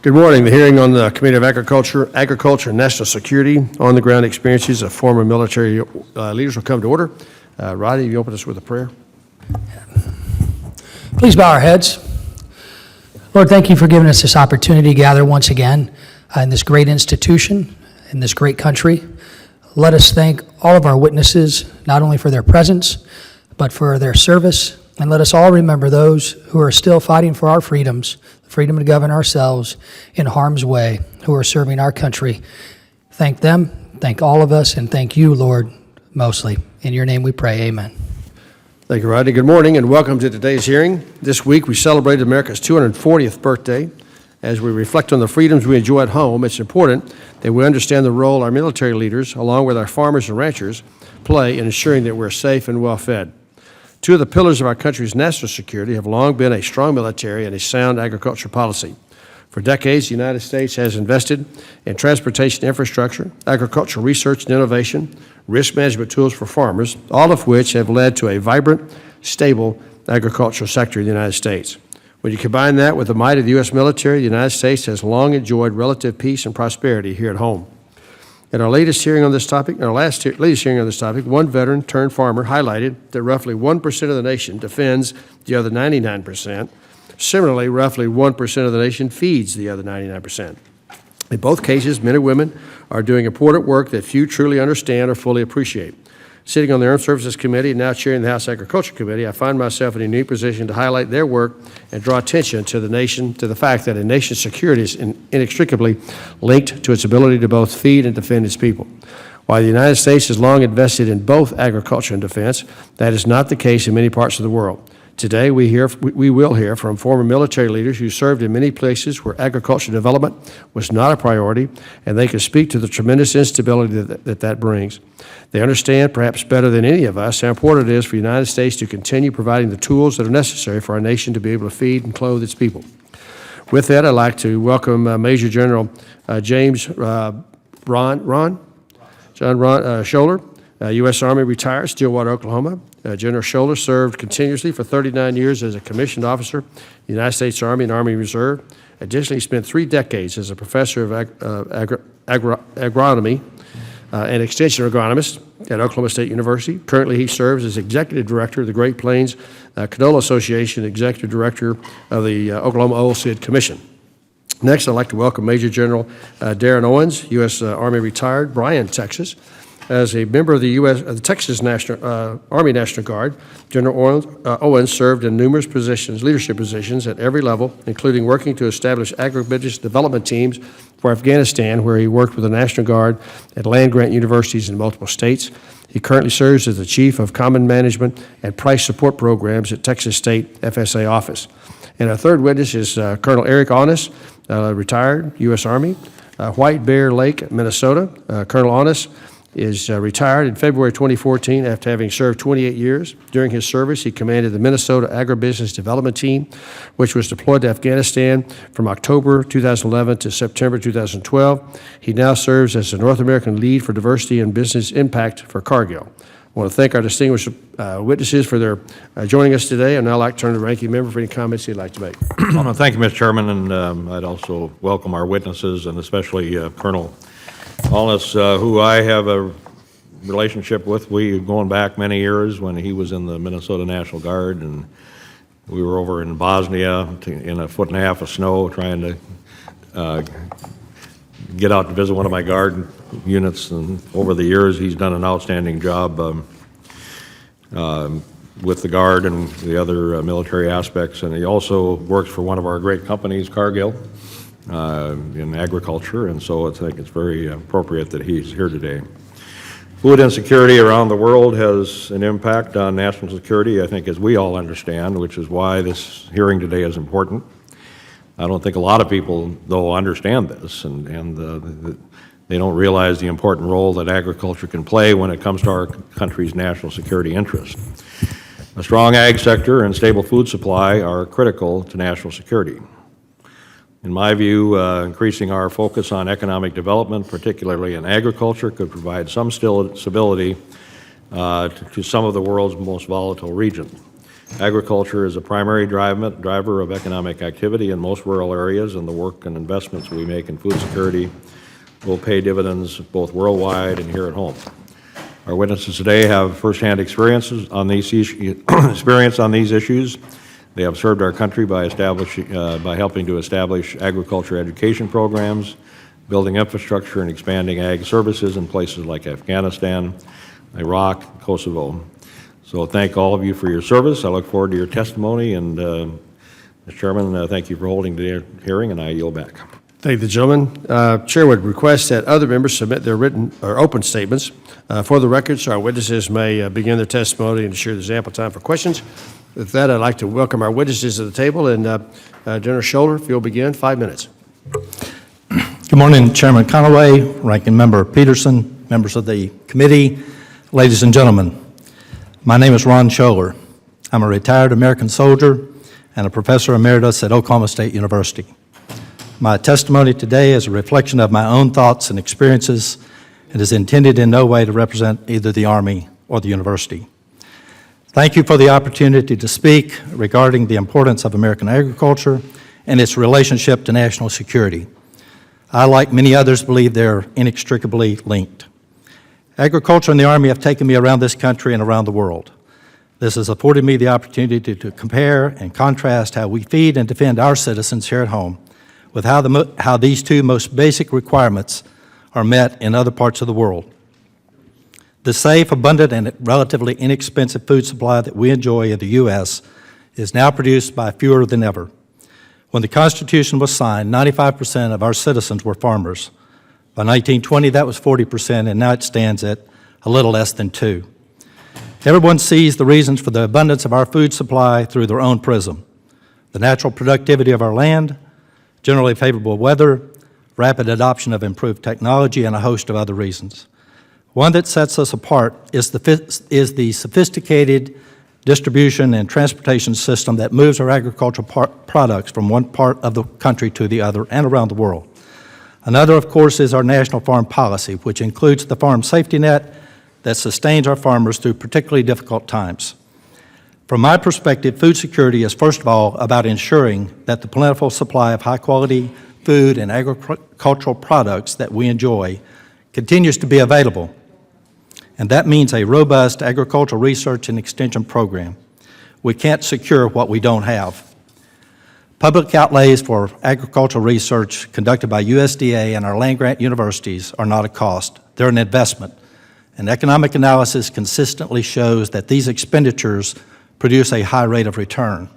Good morning. The hearing on the Committee of Agriculture and National Security on-the-ground experiences of former military leaders will come to order. Roddy, you open us with a prayer. Please bow our heads. Lord, thank you for giving us this opportunity to gather once again in this great institution, in this great country. Let us thank all of our witnesses, not only for their presence, but for their service. And let us all remember those who are still fighting for our freedoms, the freedom to govern ourselves in harm's way, who are serving our country. Thank them, thank all of us, and thank you, Lord, mostly. In your name we pray, amen. Thank you, Rodney. Good morning and welcome to today's hearing. This week we celebrated America's 240th birthday. As we reflect on the freedoms we enjoy at home, it's important that we understand the role our military leaders, along with our farmers and ranchers, play in ensuring that we're safe and well fed. Two of the pillars of our country's national security have long been a strong military and a sound agriculture policy. For decades, the United States has invested in transportation infrastructure, agricultural research and innovation, risk management tools for farmers, all of which have led to a vibrant, stable agricultural sector in the United States. When you combine that with the might of the U.S. military, the United States has long enjoyed relative peace and prosperity here at home. At our latest hearing on this topic, one veteran turned farmer highlighted that roughly 1% of the nation defends the other 99%. Similarly, roughly 1% of the nation feeds the other 99%. In both cases, men and women are doing important work that few truly understand or fully appreciate. Sitting on the Armed Services Committee and now chairing the House Agriculture Committee, I find myself in a unique position to highlight their work and draw attention to the fact that a nation's security is inextricably linked to its ability to both feed and defend its people. While the United States has long invested in both agriculture and defense, that is not the case in many parts of the world. Today, we will hear from former military leaders who served in many places where agricultural development was not a priority, and they can speak to the tremendous instability that brings. They understand, perhaps better than any of us, how important it is for the United States to continue providing the tools that are necessary for our nation to be able to feed and clothe its people. With that, I'd like to welcome Major General James Scherer, U.S. Army retired, Stillwater, Oklahoma. General Scherer served continuously for 39 years as a commissioned officer in the United States Army and Army Reserve. Additionally, he spent 3 decades as a professor of agronomy and extension agronomist at Oklahoma State University. Currently, he serves as executive director of the Great Plains Canola Association, executive director of the Oklahoma Oilseed Commission. Next, I'd like to welcome Major General Darren Owens, U.S. Army retired, Bryan, Texas. As a member of the Texas Army National Guard, General Owens served in numerous leadership positions at every level, including working to establish agribusiness development teams for Afghanistan, where he worked with the National Guard at land-grant universities in multiple states. He currently serves as the Chief of Common Management and Price Support Programs at Texas State FSA Office. And our third witness is Colonel Eric Onis, retired U.S. Army, White Bear Lake, Minnesota. Colonel Onis is retired in February 2014 after having served 28 years. During his service, he commanded the Minnesota Agribusiness Development Team, which was deployed to Afghanistan from October 2011 to September 2012. He now serves as the North American Lead for Diversity and Business Impact for Cargill. I want to thank our distinguished witnesses for their joining us today. I'd now like to turn to the ranking member for any comments he'd like to make. Well, thank you, Mr. Chairman, and I'd also welcome our witnesses, and especially Colonel Onis, who I have a relationship with. We going back many years when he was in the Minnesota National Guard, and we were over in Bosnia in 1.5 feet of snow trying to get out to visit one of my Guard units. And over the years, he's done an outstanding job with the Guard and the other military aspects. And he also works for one of our great companies, Cargill, in agriculture, and so I think it's very appropriate that he's here today. Food insecurity around the world has an impact on national security, I think, as we all understand, which is why this hearing today is important. I don't think a lot of people, though, understand this, and they don't realize the important role that agriculture can play when it comes to our country's national security interest. A strong ag sector and stable food supply are critical to national security. In my view, increasing our focus on economic development, particularly in agriculture, could provide some stability to some of the world's most volatile regions. Agriculture is a primary driver of economic activity in most rural areas, and the work and investments we make in food security will pay dividends both worldwide and here at home. Our witnesses today have firsthand experience on these issues. They have served our country by helping to establish agriculture education programs, building infrastructure and expanding ag services in places like Afghanistan, Iraq, Kosovo. So thank all of you for your service. I look forward to your testimony, and Mr. Chairman, thank you for holding the hearing, and I yield back. Thank the gentleman. Chair would request that other members submit their written or open statements for the record, so our witnesses may begin their testimony and ensure there's ample time for questions. With that, I'd like to welcome our witnesses to the table, and General Scherer, if you'll begin, 5 minutes. Good morning, Chairman Conaway, Ranking Member Peterson, members of the committee, ladies and gentlemen. My name is Ron Scherer. I'm a retired American soldier and a professor emeritus at Oklahoma State University. My testimony today is a reflection of my own thoughts and experiences and is intended in no way to represent either the Army or the university. Thank you for the opportunity to speak regarding the importance of American agriculture and its relationship to national security. I, like many others, believe they're inextricably linked. Agriculture and the Army have taken me around this country and around the world. This has afforded me the opportunity to compare and contrast how we feed and defend our citizens here at home with how these two most basic requirements are met in other parts of the world. The safe, abundant, and relatively inexpensive food supply that we enjoy in the U.S. is now produced by fewer than ever. When the Constitution was signed, 95% of our citizens were farmers. By 1920, that was 40%, and now it stands at a little less than 2%. Everyone sees the reasons for the abundance of our food supply through their own prism: the natural productivity of our land, generally favorable weather, rapid adoption of improved technology, and a host of other reasons. One that sets us apart is the sophisticated distribution and transportation system that moves our agricultural products from one part of the country to the other and around the world. Another, of course, is our national farm policy, which includes the farm safety net that sustains our farmers through particularly difficult times. From my perspective, food security is first of all about ensuring that the plentiful supply of high-quality food and agricultural products that we enjoy continues to be available. And that means a robust agricultural research and extension program. We can't secure what we don't have. Public outlays for agricultural research conducted by USDA and our land-grant universities are not a cost. They're an investment. And economic analysis consistently shows that these expenditures produce a high rate of return.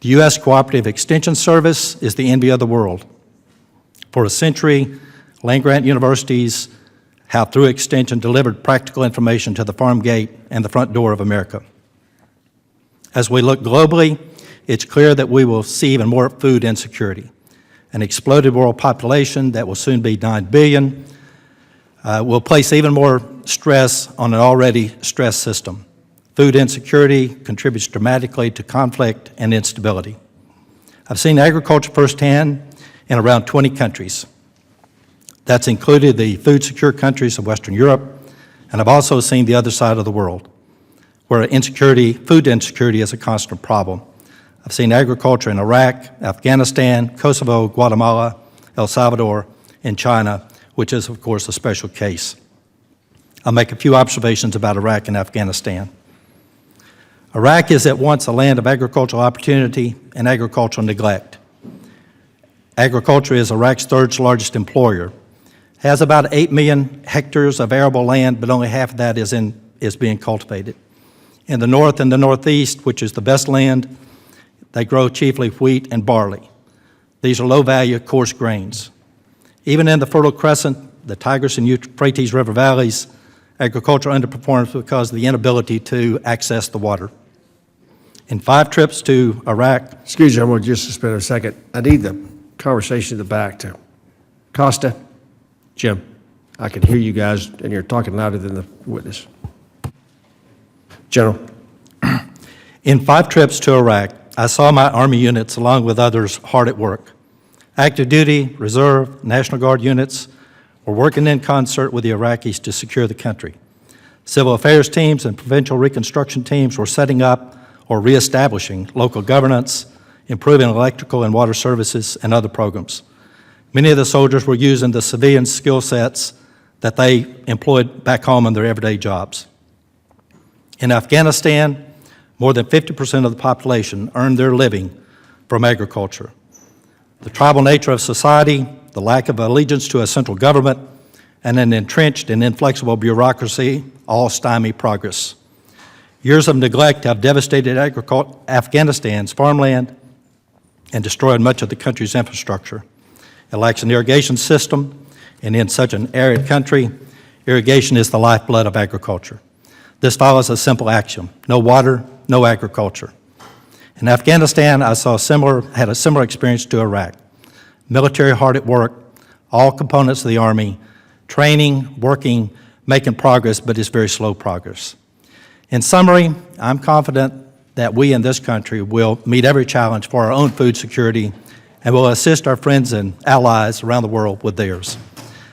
The U.S. Cooperative Extension Service is the envy of the world. For a century, land-grant universities have, through extension, delivered practical information to the farm gate and the front door of America. As we look globally, it's clear that we will see even more food insecurity. An exploded world population that will soon be 9 billion will place even more stress on an already stressed system. Food insecurity contributes dramatically to conflict and instability. I've seen agriculture firsthand in around 20 countries. That's included the food-secure countries of Western Europe, and I've also seen the other side of the world, where food insecurity is a constant problem. I've seen agriculture in Iraq, Afghanistan, Kosovo, Guatemala, El Salvador, and China, which is, of course, a special case. I'll make a few observations about Iraq and Afghanistan. Iraq is at once a land of agricultural opportunity and agricultural neglect. Agriculture is Iraq's third largest employer. It has about 8 million hectares of arable land, but only half of that is being cultivated. In the north and the northeast, which is the best land, they grow chiefly wheat and barley. These are low-value, coarse grains. Even in the Fertile Crescent, the Tigris and Euphrates River valleys, agriculture underperforms because of the inability to access the water. In 5 trips to Iraq... Excuse me, I'm going to just suspend a second. I need the conversation in the back to Costa, Jim. I can hear you guys, and you're talking louder than the witness. General. In 5 trips to Iraq, I saw my Army units, along with others, hard at work. Active duty, reserve, National Guard units were working in concert with the Iraqis to secure the country. Civil affairs teams and provincial reconstruction teams were setting up or reestablishing local governance, improving electrical and water services, and other programs. Many of the soldiers were using the civilian skill sets that they employed back home in their everyday jobs. In Afghanistan, more than 50% of the population earned their living from agriculture. The tribal nature of society, the lack of allegiance to a central government, and an entrenched and inflexible bureaucracy all stymie progress. Years of neglect have devastated Afghanistan's farmland and destroyed much of the country's infrastructure. It lacks an irrigation system, and in such an arid country, irrigation is the lifeblood of agriculture. This follows a simple axiom: no water, no agriculture. In Afghanistan, I had a similar experience to Iraq. Military hard at work, all components of the Army, training, working, making progress, but it's very slow progress. In summary, I'm confident that we in this country will meet every challenge for our own food security and will assist our friends and allies around the world with theirs.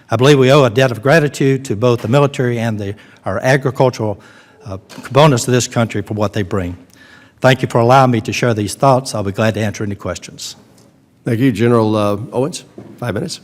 I believe we owe a debt of gratitude to both the military and our agricultural components of this country for what they bring. Thank you for allowing me to share these thoughts. I'll be glad to answer any questions. Thank you, General Owens. 5 minutes.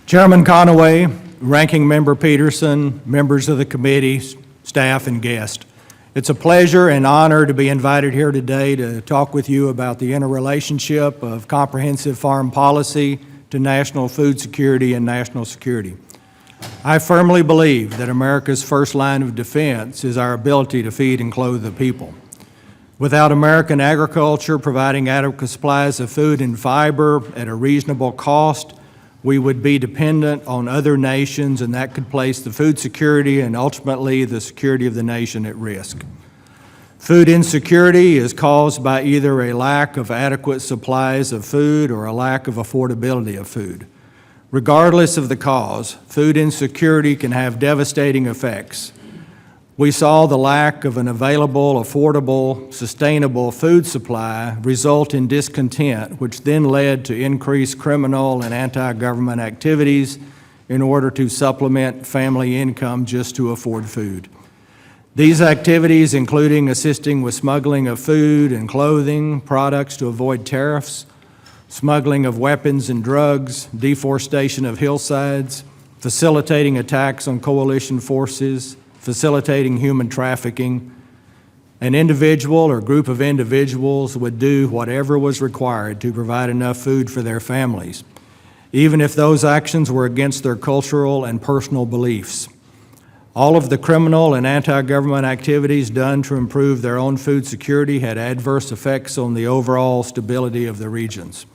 Chairman Conaway, Ranking Member Peterson, members of the committee, staff, and guests. It's a pleasure and honor to be invited here today to talk with you about the interrelationship of comprehensive farm policy to national food security and national security. I firmly believe that America's first line of defense is our ability to feed and clothe the people. Without American agriculture providing adequate supplies of food and fiber at a reasonable cost, we would be dependent on other nations, and that could place the food security and ultimately the security of the nation at risk. Food insecurity is caused by either a lack of adequate supplies of food or a lack of affordability of food. Regardless of the cause, food insecurity can have devastating effects. We saw the lack of an available, affordable, sustainable food supply result in discontent, which then led to increased criminal and anti-government activities in order to supplement family income just to afford food. These activities, including assisting with smuggling of food and clothing, products to avoid tariffs, smuggling of weapons and drugs, deforestation of hillsides, facilitating attacks on coalition forces, facilitating human trafficking. An individual or group of individuals would do whatever was required to provide enough food for their families, even if those actions were against their cultural and personal beliefs. All of the criminal and anti-government activities done to improve their own food security had adverse effects on the overall stability of the regions.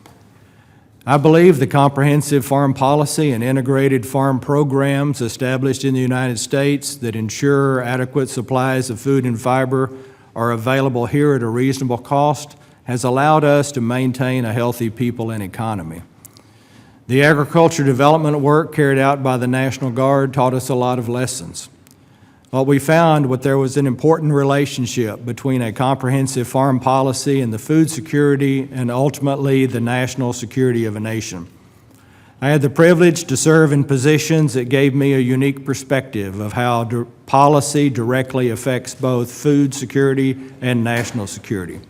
I believe the comprehensive farm policy and integrated farm programs established in the United States that ensure adequate supplies of food and fiber are available here at a reasonable cost has allowed us to maintain a healthy people and economy. The agriculture development work carried out by the National Guard taught us a lot of lessons. What we found was there was an important relationship between a comprehensive farm policy and the food security and ultimately the national security of a nation. I had the privilege to serve in positions that gave me a unique perspective of how policy directly affects both food security and national security.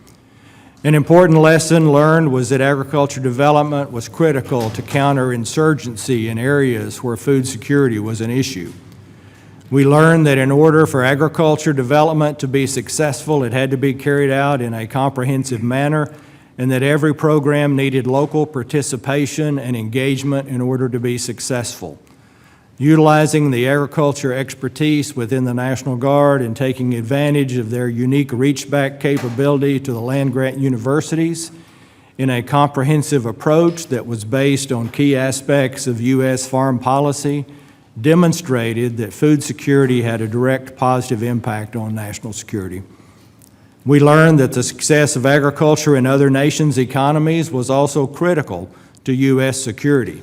An important lesson learned was that agriculture development was critical to counter insurgency in areas where food security was an issue. We learned that in order for agriculture development to be successful, it had to be carried out in a comprehensive manner, and that every program needed local participation and engagement in order to be successful. Utilizing the agriculture expertise within the National Guard and taking advantage of their unique reach-back capability to the land-grant universities in a comprehensive approach that was based on key aspects of U.S. farm policy demonstrated that food security had a direct positive impact on national security. We learned that the success of agriculture in other nations' economies was also critical to U.S. security.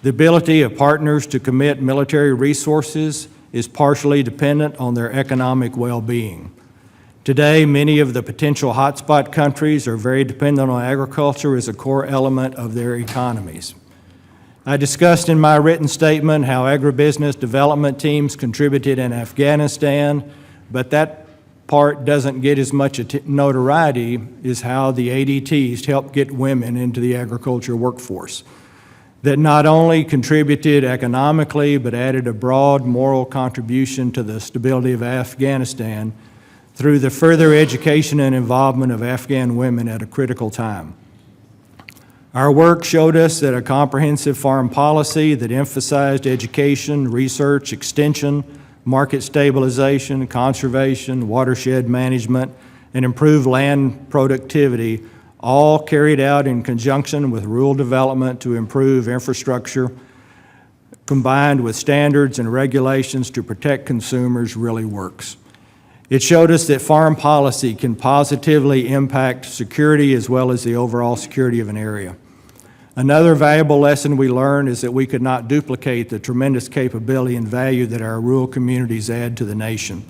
The ability of partners to commit military resources is partially dependent on their economic well-being. Today, many of the potential hotspot countries are very dependent on agriculture as a core element of their economies. I discussed in my written statement how agribusiness development teams contributed in Afghanistan, but that part doesn't get as much notoriety is how the ADTs help get women into the agriculture workforce, that not only contributed economically, but added a broad moral contribution to the stability of Afghanistan through the further education and involvement of Afghan women at a critical time. Our work showed us that a comprehensive foreign policy that emphasized education, research, extension, market stabilization, conservation, watershed management, and improved land productivity, all carried out in conjunction with rural development to improve infrastructure, combined with standards and regulations to protect consumers, really works. It showed us that foreign policy can positively impact security as well as the overall security of an area. Another valuable lesson we learned is that we could not duplicate the tremendous capability and value that our rural communities add to the nation.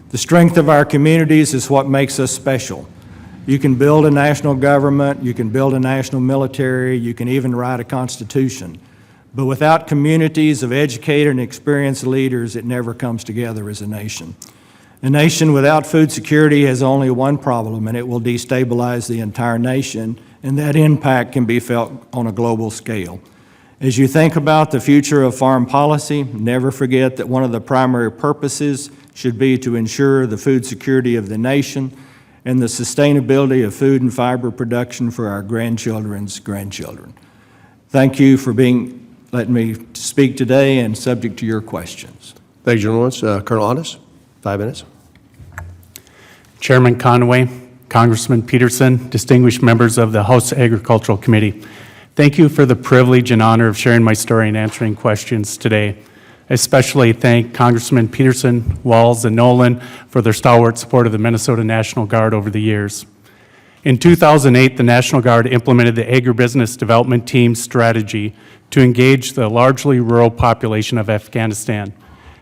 The strength of our communities is what makes us special. You can build a national government, you can build a national military, you can even write a constitution. But without communities of educated and experienced leaders, it never comes together as a nation. A nation without food security has only one problem, and it will destabilize the entire nation, and that impact can be felt on a global scale. As you think about the future of foreign policy, never forget that one of the primary purposes should be to ensure the food security of the nation and the sustainability of food and fiber production for our grandchildren's grandchildren. Thank you for letting me speak today and subject to your questions. Thank you, General Owens. Colonel Onis, 5 minutes. Chairman Conway, Congressman Peterson, distinguished members of the House Agricultural Committee, thank you for the privilege and honor of sharing my story and answering questions today. I especially thank Congressman Peterson, Walz, and Nolan for their stalwart support of the Minnesota National Guard over the years. In 2008, the National Guard implemented the Agribusiness Development Team strategy to engage the largely rural population of Afghanistan,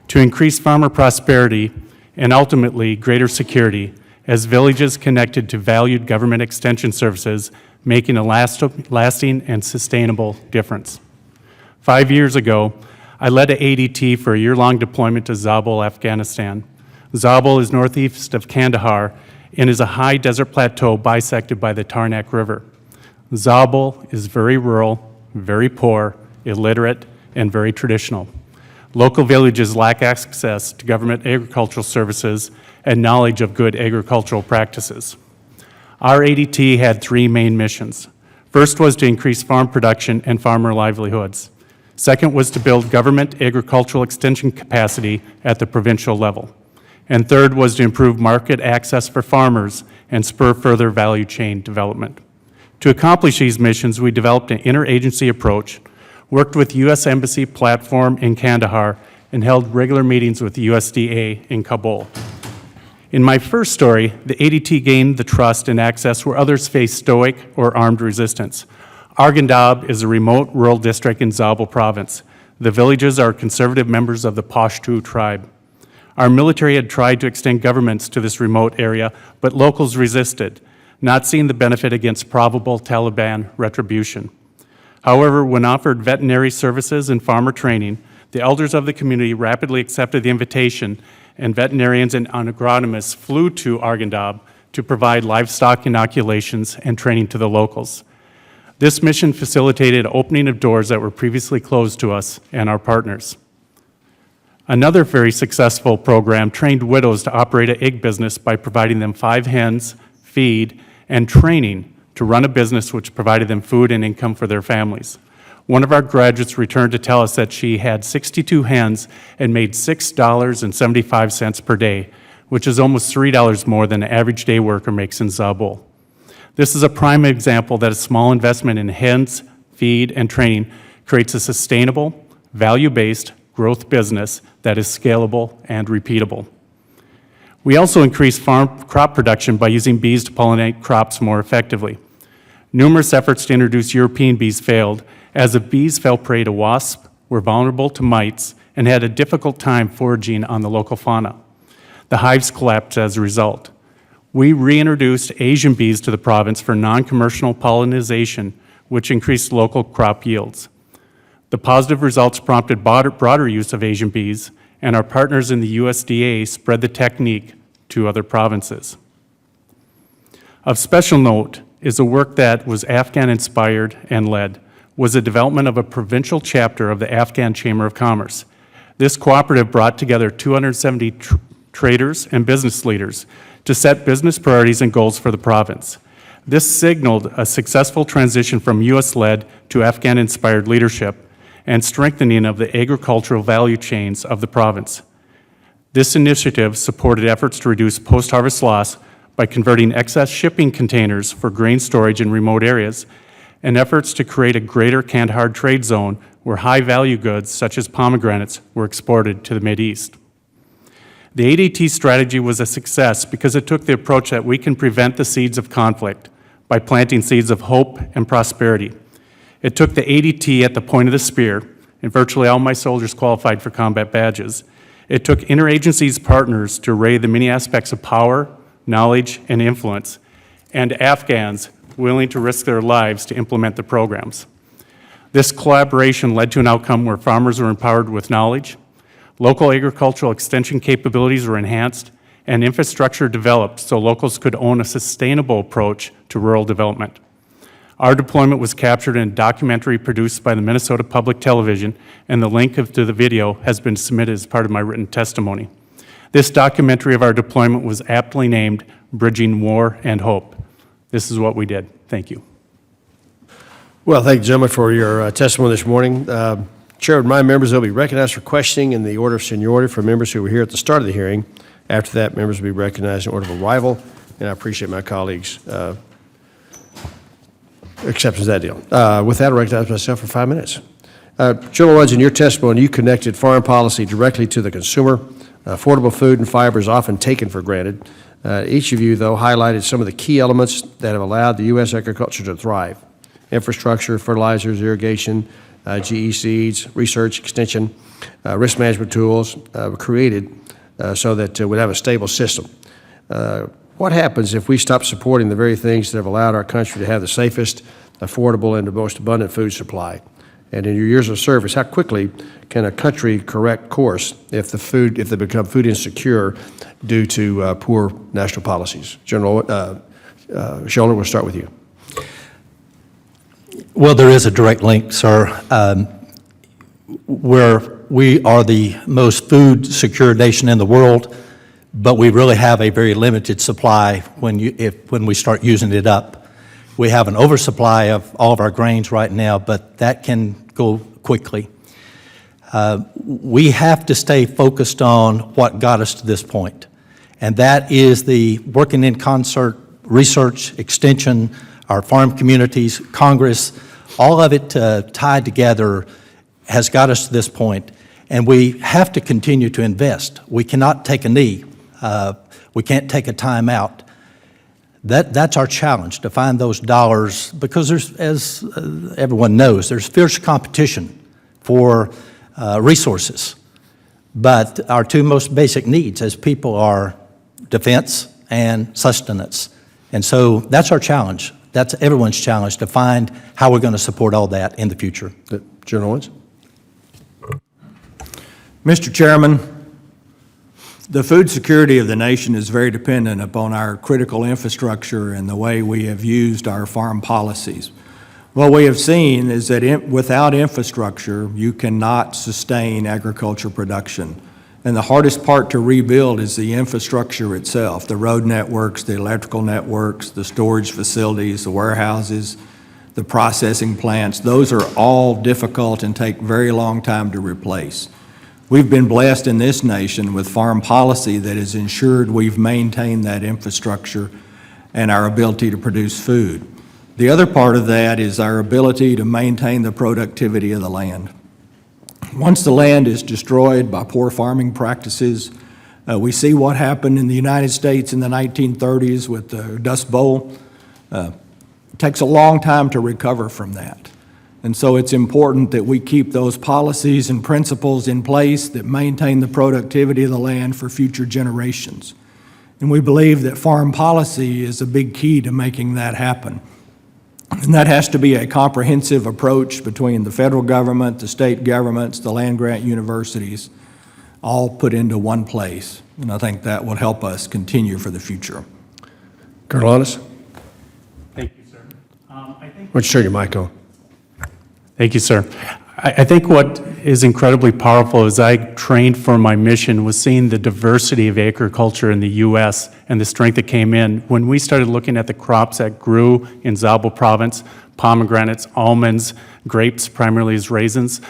to increase farmer prosperity and ultimately greater security as villages connected to valued government extension services, making a lasting and sustainable difference. 5 years ago, I led an ADT for a year-long deployment to Zabul, Afghanistan. Zabul is northeast of Kandahar and is a high desert plateau bisected by the Tarnak River. Zabul is very rural, very poor, illiterate, and very traditional. Local villages lack access to government agricultural services and knowledge of good agricultural practices. Our ADT had 3 main missions. First was to increase farm production and farmer livelihoods. Second was to build government agricultural extension capacity at the provincial level. And third was to improve market access for farmers and spur further value chain development. To accomplish these missions, we developed an interagency approach, worked with U.S. Embassy platform in Kandahar, and held regular meetings with the USDA in Kabul. In my first story, the ADT gained the trust and access where others faced stoic or armed resistance. Arghandab is a remote rural district in Zabul province. The villages are conservative members of the Pashto tribe. Our military had tried to extend governments to this remote area, but locals resisted, not seeing the benefit against probable Taliban retribution. However, when offered veterinary services and farmer training, the elders of the community rapidly accepted the invitation, and veterinarians and agronomists flew to Arghandab to provide livestock inoculations and training to the locals. This mission facilitated opening of doors that were previously closed to us and our partners. Another very successful program trained widows to operate an egg business by providing them 5 hens, feed, and training to run a business which provided them food and income for their families. One of our graduates returned to tell us that she had 62 hens and made $6.75 per day, which is almost $3 more than an average day worker makes in Zabul. This is a prime example that a small investment in hens, feed, and training creates a sustainable, value-based growth business that is scalable and repeatable. We also increase farm crop production by using bees to pollinate crops more effectively. Numerous efforts to introduce European bees failed, as the bees fell prey to wasps, were vulnerable to mites, and had a difficult time foraging on the local fauna. The hives collapsed as a result. We reintroduced Asian bees to the province for non-commercial pollination, which increased local crop yields. The positive results prompted broader use of Asian bees, and our partners in the USDA spread the technique to other provinces. Of special note is the work that was Afghan-inspired and led, was the development of a provincial chapter of the Afghan Chamber of Commerce. This cooperative brought together 270 traders and business leaders to set business priorities and goals for the province. This signaled a successful transition from U.S.-led to Afghan-inspired leadership and strengthening of the agricultural value chains of the province. This initiative supported efforts to reduce post-harvest loss by converting excess shipping containers for grain storage in remote areas, and efforts to create a greater Kandahar trade zone where high-value goods such as pomegranates were exported to the Mideast. The ADT strategy was a success because it took the approach that we can prevent the seeds of conflict by planting seeds of hope and prosperity. It took the ADT at the point of the spear, and virtually all my soldiers qualified for combat badges. It took interagencies partners to array the many aspects of power, knowledge, and influence, and Afghans willing to risk their lives to implement the programs. This collaboration led to an outcome where farmers were empowered with knowledge, local agricultural extension capabilities were enhanced, and infrastructure developed so locals could own a sustainable approach to rural development. Our deployment was captured in a documentary produced by the Minnesota Public Television, and the link to the video has been submitted as part of my written testimony. This documentary of our deployment was aptly named Bridging War and Hope. This is what we did. Thank you. Well, thank you, gentlemen, for your testimony this morning. Chair would remind members they'll be recognized for questioning in the order of seniority for members who were here at the start of the hearing. After that, members will be recognized in order of arrival, and I appreciate my colleagues' acceptance of that deal. With that, I recognize myself for 5 minutes. General Owens, in your testimony, you connected foreign policy directly to the consumer. Affordable food and fiber is often taken for granted. Each of you, though, highlighted some of the key elements that have allowed the U.S. agriculture to thrive: infrastructure, fertilizers, irrigation, GE seeds, research, extension, risk management tools were created so that we'd have a stable system. What happens if we stop supporting the very things that have allowed our country to have the safest, affordable, and the most abundant food supply? And in your years of service, how quickly can a country correct course if they become food insecure due to poor national policies? General Scherer, we'll start with you. Well, there is a direct link, sir, where we are the most food secure nation in the world, but we really have a very limited supply when we start using it up. We have an oversupply of all of our grains right now, but that can go quickly. We have to stay focused on what got us to this point, and that is the working in concert, research, extension, our farm communities, Congress, all of it tied together has got us to this point, and we have to continue to invest. We cannot take a knee. We can't take a time out. That's our challenge, to find those dollars, because there's, as everyone knows, there's fierce competition for resources. But our two most basic needs as people are defense and sustenance. And so that's our challenge. That's everyone's challenge, to find how we're going to support all that in the future. General Owens? Mr. Chairman, the food security of the nation is very dependent upon our critical infrastructure and the way we have used our farm policies. What we have seen is that without infrastructure, you cannot sustain agriculture production. And the hardest part to rebuild is the infrastructure itself, the road networks, the electrical networks, the storage facilities, the warehouses, the processing plants. Those are all difficult and take very long time to replace. We've been blessed in this nation with farm policy that has ensured we've maintained that infrastructure and our ability to produce food. The other part of that is our ability to maintain the productivity of the land. Once the land is destroyed by poor farming practices, we see what happened in the United States in the 1930s with the Dust Bowl. It takes a long time to recover from that. And so it's important that we keep those policies and principles in place that maintain the productivity of the land for future generations. And we believe that farm policy is a big key to making that happen. And that has to be a comprehensive approach between the federal government, the state governments, the land-grant universities, all put into one place. And I think that will help us continue for the future. Colonel Onis, Thank you, sir. I think why don't you turn your mic on? Thank you, sir. I think what is incredibly powerful as I trained for my mission was seeing the diversity of agriculture in the U.S. and the strength that came in. When we started looking at the crops that grew in Zabul province, pomegranates, almonds, grapes, primarily as raisins,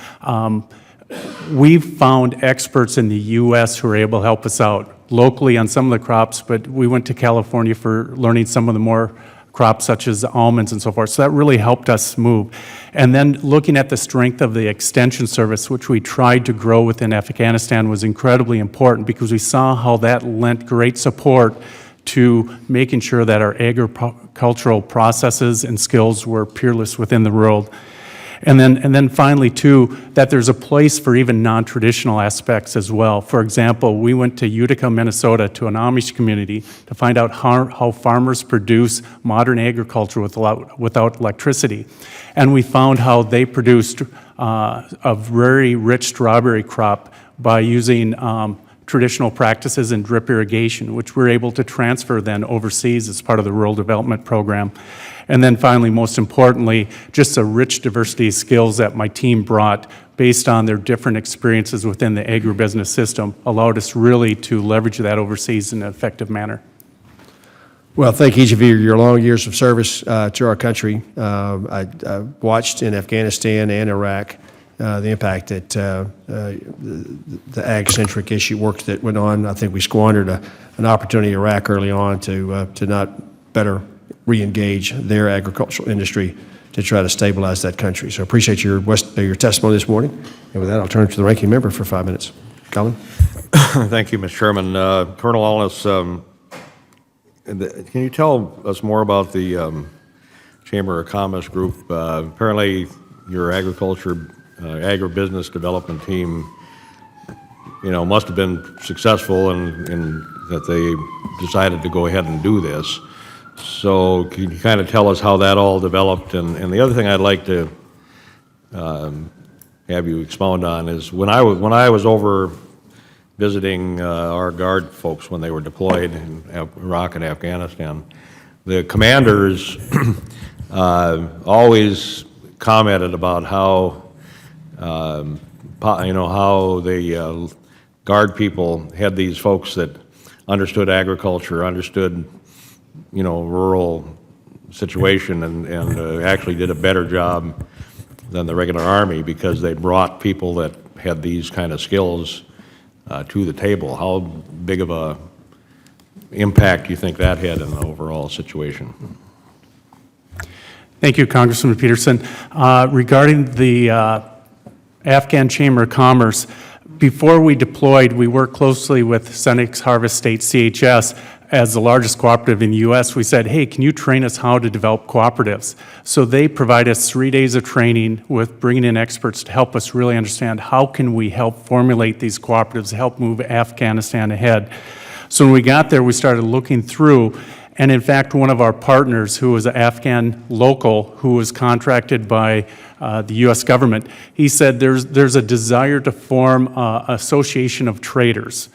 we found experts in the U.S. who were able to help us out locally on some of the crops, but we went to California for learning some of the more crops such as almonds and so forth. So that really helped us move. And then looking at the strength of the extension service, which we tried to grow within Afghanistan, was incredibly important because we saw how that lent great support to making sure that our agricultural processes and skills were peerless within the world. And then finally, too, that there's a place for even non-traditional aspects as well. For example, we went to Utica, Minnesota, to an Amish community to find out how farmers produce modern agriculture without electricity. And we found how they produced a very rich strawberry crop by using traditional practices in drip irrigation, which we're able to transfer then overseas as part of the Rural Development Program. And then finally, most importantly, just a rich diversity of skills that my team brought based on their different experiences within the agribusiness system allowed us really to leverage that overseas in an effective manner. Well, thank each of you for your long years of service to our country. I watched in Afghanistan and Iraq the impact that the ag-centric issue work that went on. I think we squandered an opportunity in Iraq early on to not better re-engage their agricultural industry to try to stabilize that country. So I appreciate your testimony this morning. And with that, I'll turn it to the ranking member for 5 minutes. Colin? Thank you, Mr. Chairman. Colonel Onis, can you tell us more about the Chamber of Commerce group? Apparently, your agribusiness development team, must have been successful in that they decided to go ahead and do this. So can you kind of tell us how that all developed? And the other thing I'd like to have you expound on is when I was over visiting our Guard folks when they were deployed in Iraq and Afghanistan, the commanders always commented about how how the Guard people had these folks that understood agriculture, understood rural situation, and actually did a better job than the regular Army because they brought people that had these kind of skills to the table. How big of a impact do you think that had in the overall situation? Thank you, Congressman Peterson. Regarding the Afghan Chamber of Commerce, before we deployed, we worked closely with Senex Harvest State CHS as the largest cooperative in the U.S. We said, hey, can you train us how to develop cooperatives? So they provide us 3 days of training with bringing in experts to help us really understand how can we help formulate these cooperatives, help move Afghanistan ahead. So when we got there, we started looking through, and in fact, one of our partners, who was an Afghan local who was contracted by the U.S. government, he said there's a desire to form an association of traders,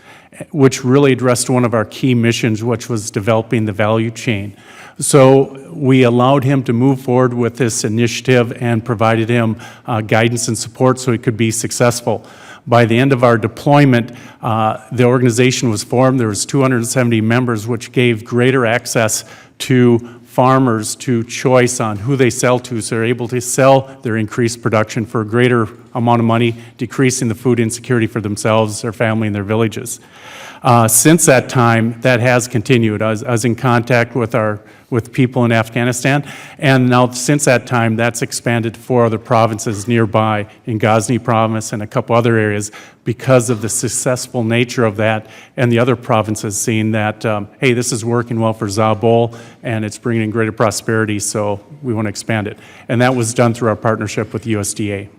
which really addressed one of our key missions, which was developing the value chain. So we allowed him to move forward with this initiative and provided him guidance and support so he could be successful. By the end of our deployment, the organization was formed. There was 270 members, which gave greater access to farmers to choice on who they sell to, so they're able to sell their increased production for a greater amount of money, decreasing the food insecurity for themselves, their family, and their villages. Since that time, that has continued. I was in contact with people in Afghanistan, and now since that time, that's expanded to 4 other provinces nearby, in Ghazni province and a couple other areas, because of the successful nature of that, and the other provinces seeing that, hey, this is working well for Zabul, and it's bringing in greater prosperity, so we want to expand it. And that was done through our partnership with USDA.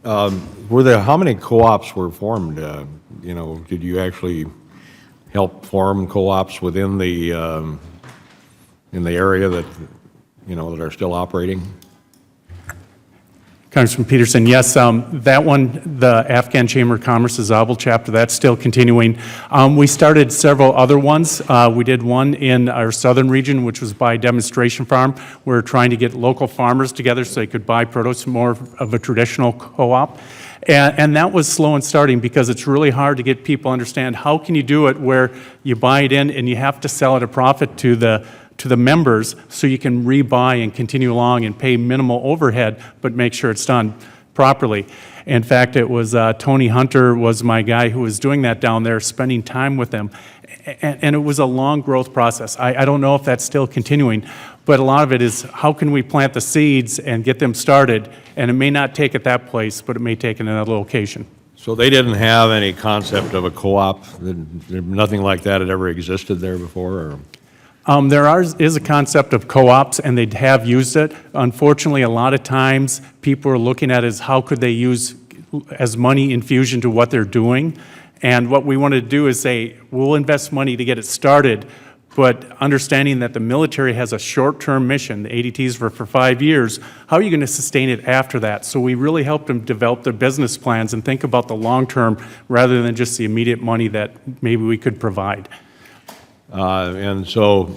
How many co-ops were formed? Did you actually help form co-ops within the in the area that that are still operating? Congressman Peterson, yes, that one, the Afghan Chamber of Commerce's Zabul chapter, that's still continuing. We started several other ones. We did one in our southern region, which was by demonstration farm. We're trying to get local farmers together so they could buy produce, more of a traditional co-op. And that was slow in starting because it's really hard to get people to understand how can you do it where you buy it in and you have to sell at a profit to the members so you can rebuy and continue along and pay minimal overhead, but make sure it's done properly. In fact, it was Tony Hunter was my guy who was doing that down there, spending time with them. And it was a long growth process. I don't know if that's still continuing, but a lot of it is how can we plant the seeds and get them started, and it may not take at that place, but it may take in another location. So they didn't have any concept of a co-op? Nothing like that had ever existed there before? Or? There is a concept of co-ops, and they have used it. Unfortunately, a lot of times, people are looking at it as how could they use as money infusion to what they're doing. And what we want to do is say, we'll invest money to get it started, but understanding that the military has a short-term mission, the ADTs were for 5 years, how are you going to sustain it after that? So we really help them develop their business plans and think about the long-term rather than just the immediate money that maybe we could provide. And so,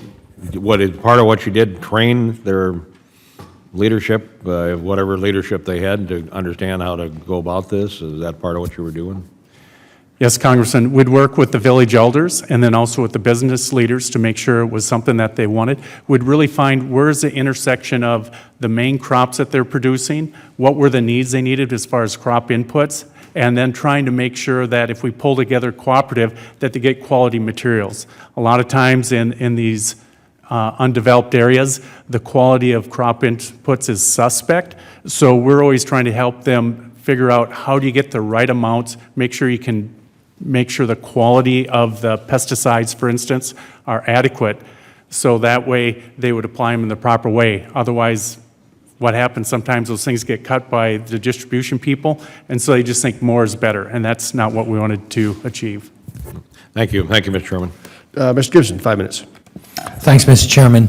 part of what you did, train their leadership, whatever leadership they had, to understand how to go about this? Is that part of what you were doing? Yes, Congressman. We'd work with the village elders and then also with the business leaders to make sure it was something that they wanted. We'd really find where's the intersection of the main crops that they're producing, what were the needs they needed as far as crop inputs, and then trying to make sure that if we pull together cooperative, that they get quality materials. A lot of times in these undeveloped areas, the quality of crop inputs is suspect, so we're always trying to help them figure out how do you get the right amounts, make sure you can make sure the quality of the pesticides, for instance, are adequate, so that way they would apply them in the proper way. Otherwise, what happens, sometimes those things get cut by the distribution people, and so they just think more is better, and that's not what we wanted to achieve. Thank you. Thank you, Mr. Chairman. Mr. Gibson, 5 minutes. Thanks, Mr. Chairman.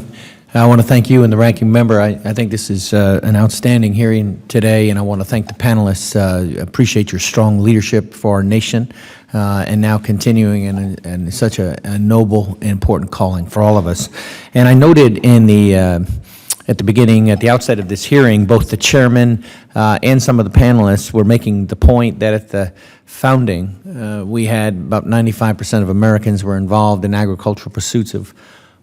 I want to thank you and the ranking member. I think this is an outstanding hearing today, and I want to thank the panelists. Appreciate your strong leadership for our nation, and now continuing in such a noble and important calling for all of us. And I noted in the at the beginning, at the outset of this hearing, both the chairman and some of the panelists were making the point that at the founding, we had about 95% of Americans were involved in agricultural pursuits of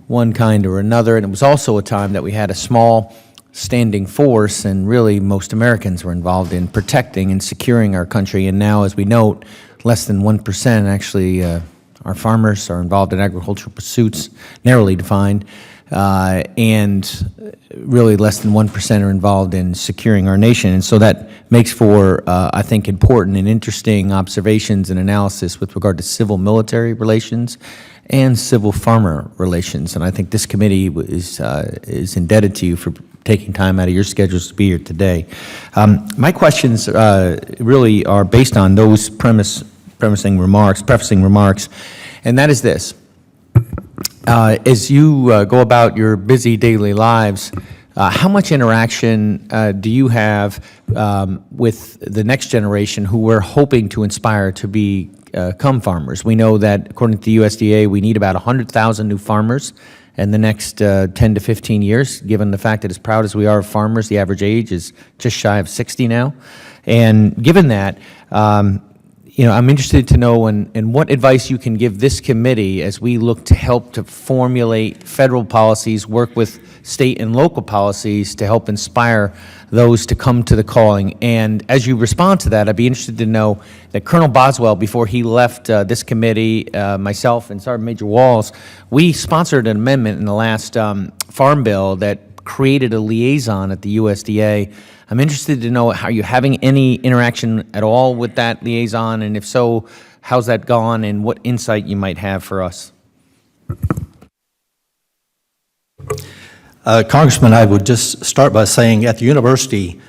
one kind or another, and it was also a time that we had a small standing force, and really most Americans were involved in protecting and securing our country. And now, as we note, less than 1% actually, our farmers are involved in agricultural pursuits, narrowly defined, and really less than 1% are involved in securing our nation. And so that makes for, I think, important and interesting observations and analysis with regard to civil-military relations and civil-farmer relations. And I think this committee is indebted to you for taking time out of your schedules to be here today. My questions really are based on those prefacing remarks, and that is this. As you go about your busy daily lives, how much interaction do you have with the next generation who we're hoping to inspire to become farmers? We know that, according to the USDA, we need about 100,000 new farmers in the next 10 to 15 years, given the fact that as proud as we are of farmers, the average age is just shy of 60 now. And given that, I'm interested to know and what advice you can give this committee as we look to help to formulate federal policies, work with state and local policies to help inspire those to come to the calling. And as you respond to that, I'd be interested to know that Colonel Boswell, before he left this committee, myself and Sergeant Major Walls, we sponsored an amendment in the last Farm Bill that created a liaison at the USDA. I'm interested to know, are you having any interaction at all with that liaison? And if so, how's that gone and what insight you might have for us? Congressman, I would just start by saying at the university,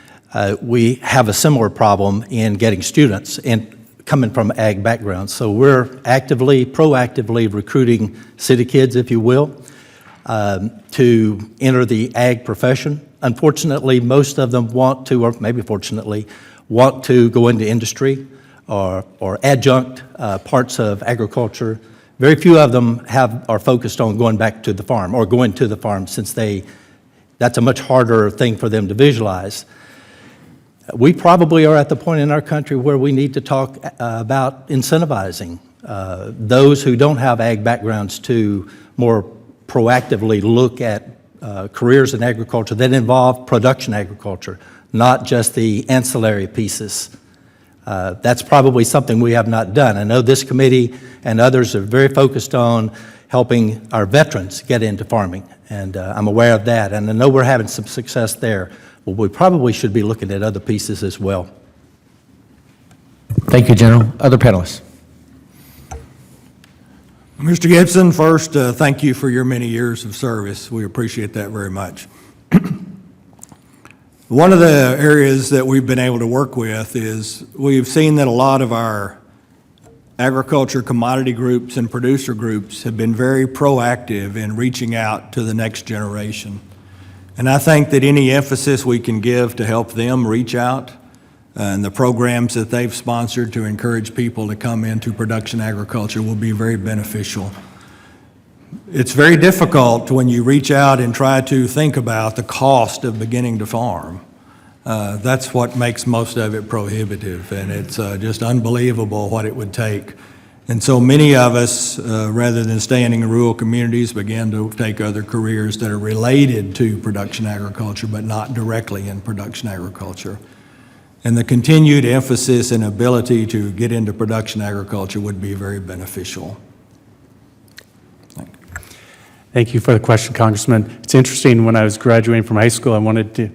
we have a similar problem in getting students and coming from ag backgrounds. So we're proactively recruiting city kids, if you will. to enter the ag profession. Unfortunately, most of them want to, or maybe fortunately, want to go into industry or adjunct parts of agriculture. Very few of them are focused on going back to the farm or going to the farm, since that's a much harder thing for them to visualize. We probably are at the point in our country where we need to talk about incentivizing those who don't have ag backgrounds to more proactively look at careers in agriculture that involve production agriculture, not just the ancillary pieces. That's probably something we have not done. I know this committee and others are very focused on helping our veterans get into farming, and I'm aware of that, and I know we're having some success there, but we probably should be looking at other pieces as well. Thank you, General. Other panelists? Mr. Gibson, first, thank you for your many years of service. We appreciate that very much. One of the areas that we've been able to work with is we've seen that a lot of our agriculture commodity groups and producer groups have been very proactive in reaching out to the next generation. And I think that any emphasis we can give to help them reach out and the programs that they've sponsored to encourage people to come into production agriculture will be very beneficial. It's very difficult when you reach out and try to think about the cost of beginning to farm. That's what makes most of it prohibitive, and it's just unbelievable what it would take. And so many of us, rather than staying in rural communities, began to take other careers that are related to production agriculture, but not directly in production agriculture. And the continued emphasis and ability to get into production agriculture would be very beneficial. Thank you for the question, Congressman. It's interesting, when I was graduating from high school, I wanted to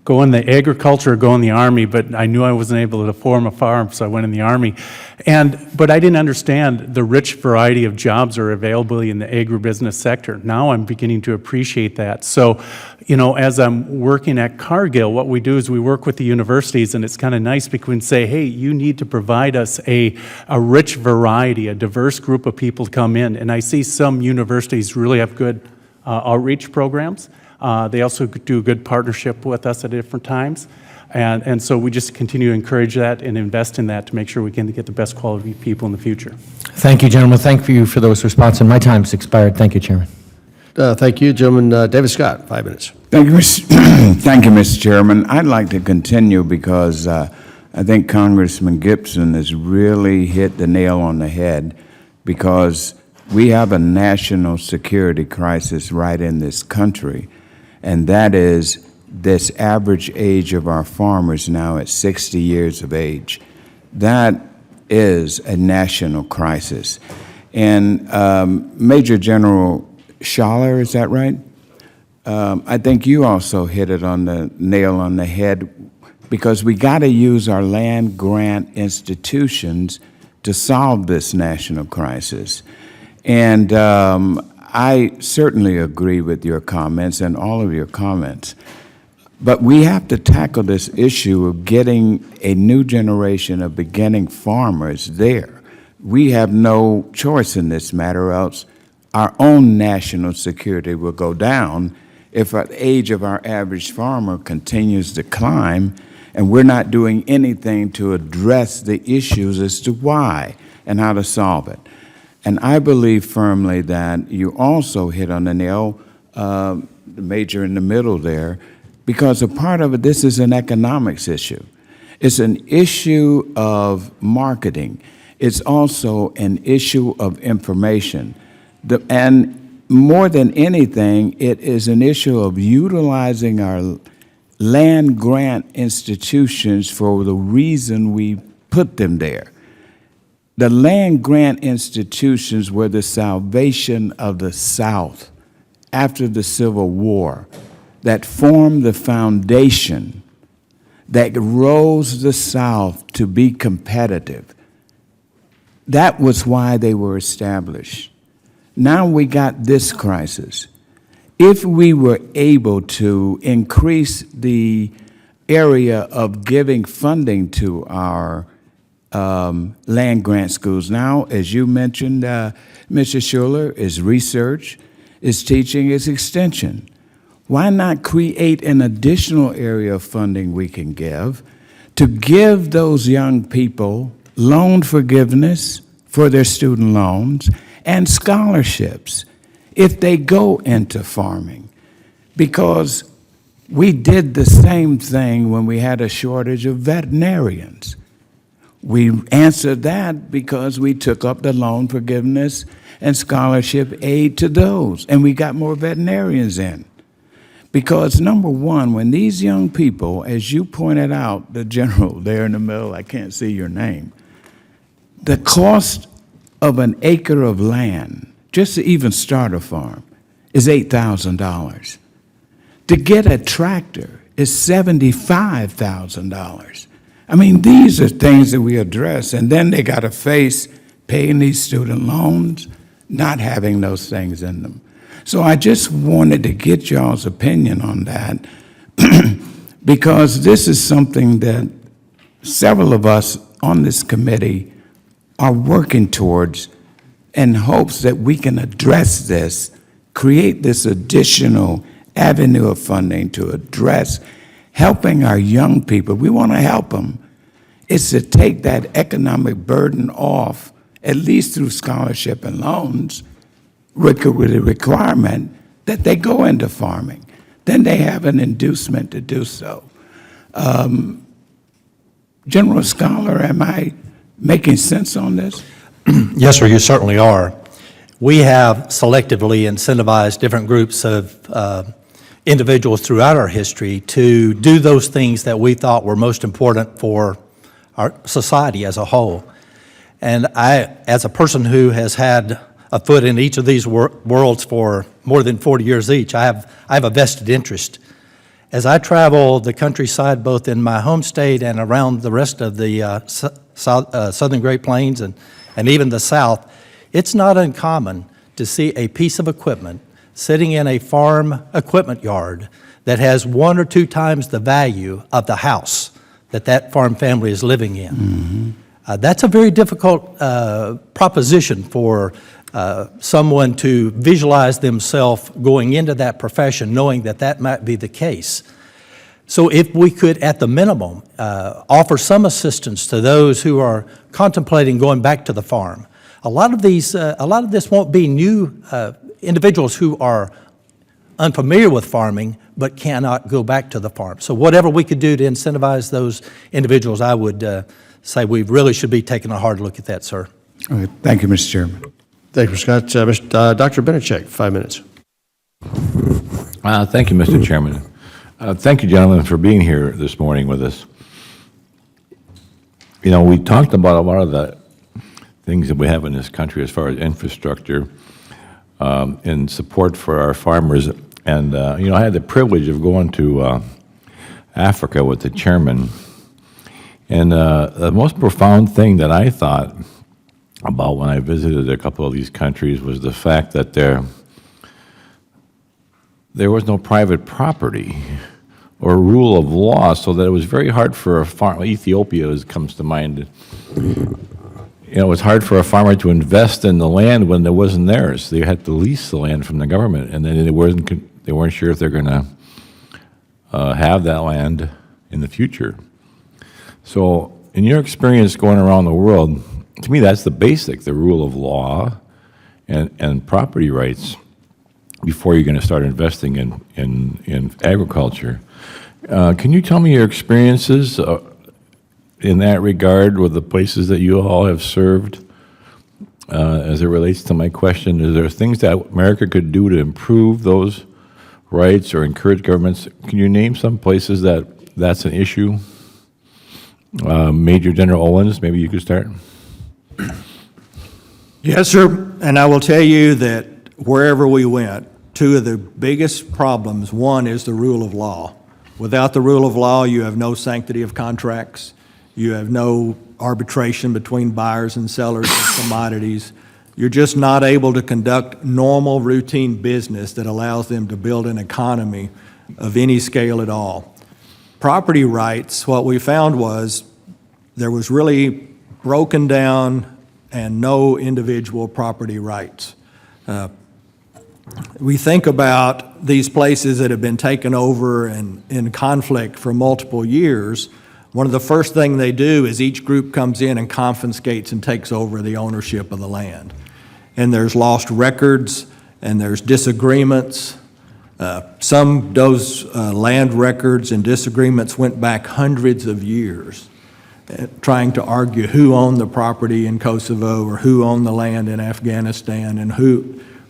go in the agriculture or go in the Army, but I knew I wasn't able to form a farm, so I went in the Army. But I didn't understand the rich variety of jobs are available in the agribusiness sector. Now I'm beginning to appreciate that. So, you know, as I'm working at Cargill, what we do is we work with the universities, and it's kind of nice because we can say, hey, you need to provide us a rich variety, a diverse group of people to come in. And I see some universities really have good outreach programs. They also do a good partnership with us at different times. And so we just continue to encourage that and invest in that to make sure we can get the best quality people in the future. Thank you, gentlemen. Thank you for those responses. My time's expired. Thank you, Chairman. Thank you, gentleman. David Scott, 5 minutes. Thank you, thank you, Mr. Chairman. I'd like to continue because I think Congressman Gibson has really hit the nail on the head, because we have a national security crisis right in this country, and that is this average age of our farmers now at 60 years of age. That is a national crisis. And Major General Scherer, is that right? I think you also hit it on the nail on the head, because we got to use our land grant institutions to solve this national crisis. And I certainly agree with your comments and all of your comments. But we have to tackle this issue of getting a new generation of beginning farmers there. We have no choice in this matter, or else our own national security will go down if the age of our average farmer continues to climb and we're not doing anything to address the issues as to why and how to solve it. And I believe firmly that you also hit on the nail, the major in the middle there, because a part of it, this is an economics issue. It's an issue of marketing. It's also an issue of information. And more than anything, it is an issue of utilizing our land grant institutions for the reason we put them there. The land grant institutions were the salvation of the South after the Civil War, that formed the foundation that rose the South to be competitive. That was why they were established. Now we got this crisis. If we were able to increase the area of giving funding to our land grant schools, now, as you mentioned, Mr. Schuler, is research, It's teaching, it's extension. Why not create an additional area of funding we can give to give those young people loan forgiveness for their student loans and scholarships if they go into farming? Because we did the same thing when we had a shortage of veterinarians. We answered that because we took up the loan forgiveness and scholarship aid to those, and we got more veterinarians in. Because number one, when these young people, as you pointed out, the general there in the middle, I can't see your name, the cost of an acre of land, just to even start a farm, is $8,000. To get a tractor is $75,000. I mean, these are things that we address, and then they got to face paying these student loans, not having those things in them. So I just wanted to get y'all's opinion on that because this is something that several of us on this committee are working towards in hopes that we can address this, create this additional avenue of funding to address helping our young people. We want to help them. It's to take that economic burden off, at least through scholarship and loans, with the requirement that they go into farming. Then they have an inducement to do so. General Scholar, am I making sense on this? Yes, sir, you certainly are. We have selectively incentivized different groups of individuals throughout our history to do those things that we thought were most important for our society as a whole. And I, as a person who has had a foot in each of these worlds for more than 40 years each, I have a vested interest. As I travel the countryside, both in my home state and around the rest of the southern Great Plains and even the South, it's not uncommon to see a piece of equipment sitting in a farm equipment yard that has 1 or 2 times the value of the house that farm family is living in. Mm-hmm. That's a very difficult proposition for someone to visualize themselves going into that profession knowing that might be the case. So if we could, at the minimum, offer some assistance to those who are contemplating going back to the farm. A lot of this won't be new individuals who are unfamiliar with farming but cannot go back to the farm. So whatever we could do to incentivize those individuals, I would say we really should be taking a hard look at that, sir. All right. Thank you, Mr. Chairman. Thank you, Scott. Dr. Benechek, 5 minutes. Thank you, Mr. Chairman. Thank you, gentlemen, for being here this morning with us. You know, we talked about a lot of the things that we have in this country as far as infrastructure and support for our farmers. And, you know, I had the privilege of going to Africa with the chairman. And the most profound thing that I thought about when I visited a couple of these countries was the fact that there was no private property or rule of law, so that it was very hard for a farmer. Ethiopia comes to mind. You know, it was hard for a farmer to invest in the land when it wasn't theirs. They had to lease the land from the government, and then they weren't sure if they're going to have that land in the future. So, in your experience going around the world, to me, that's the basic, the rule of law and property rights before you're going to start investing in agriculture. Can you tell me your experiences in that regard with the places that you all have served as it relates to my question? Is there things that America could do to improve those rights or encourage governments? Can you name some places that's an issue? Major General Owens, maybe you could start. Yes, sir, and I will tell you that wherever we went, 2 of the biggest problems, one is the rule of law. Without the rule of law, you have no sanctity of contracts, you have no arbitration between buyers and sellers of commodities. You're just not able to conduct normal routine business that allows them to build an economy of any scale at all. Property rights, what we found was there was really broken down and no individual property rights. we think about these places that have been taken over and in conflict for multiple years, one of the first thing they do is each group comes in and confiscates and takes over the ownership of the land. And there's lost records, and there's disagreements. Some those land records and disagreements went back hundreds of years, trying to argue who owned the property in Kosovo or who owned the land in Afghanistan, and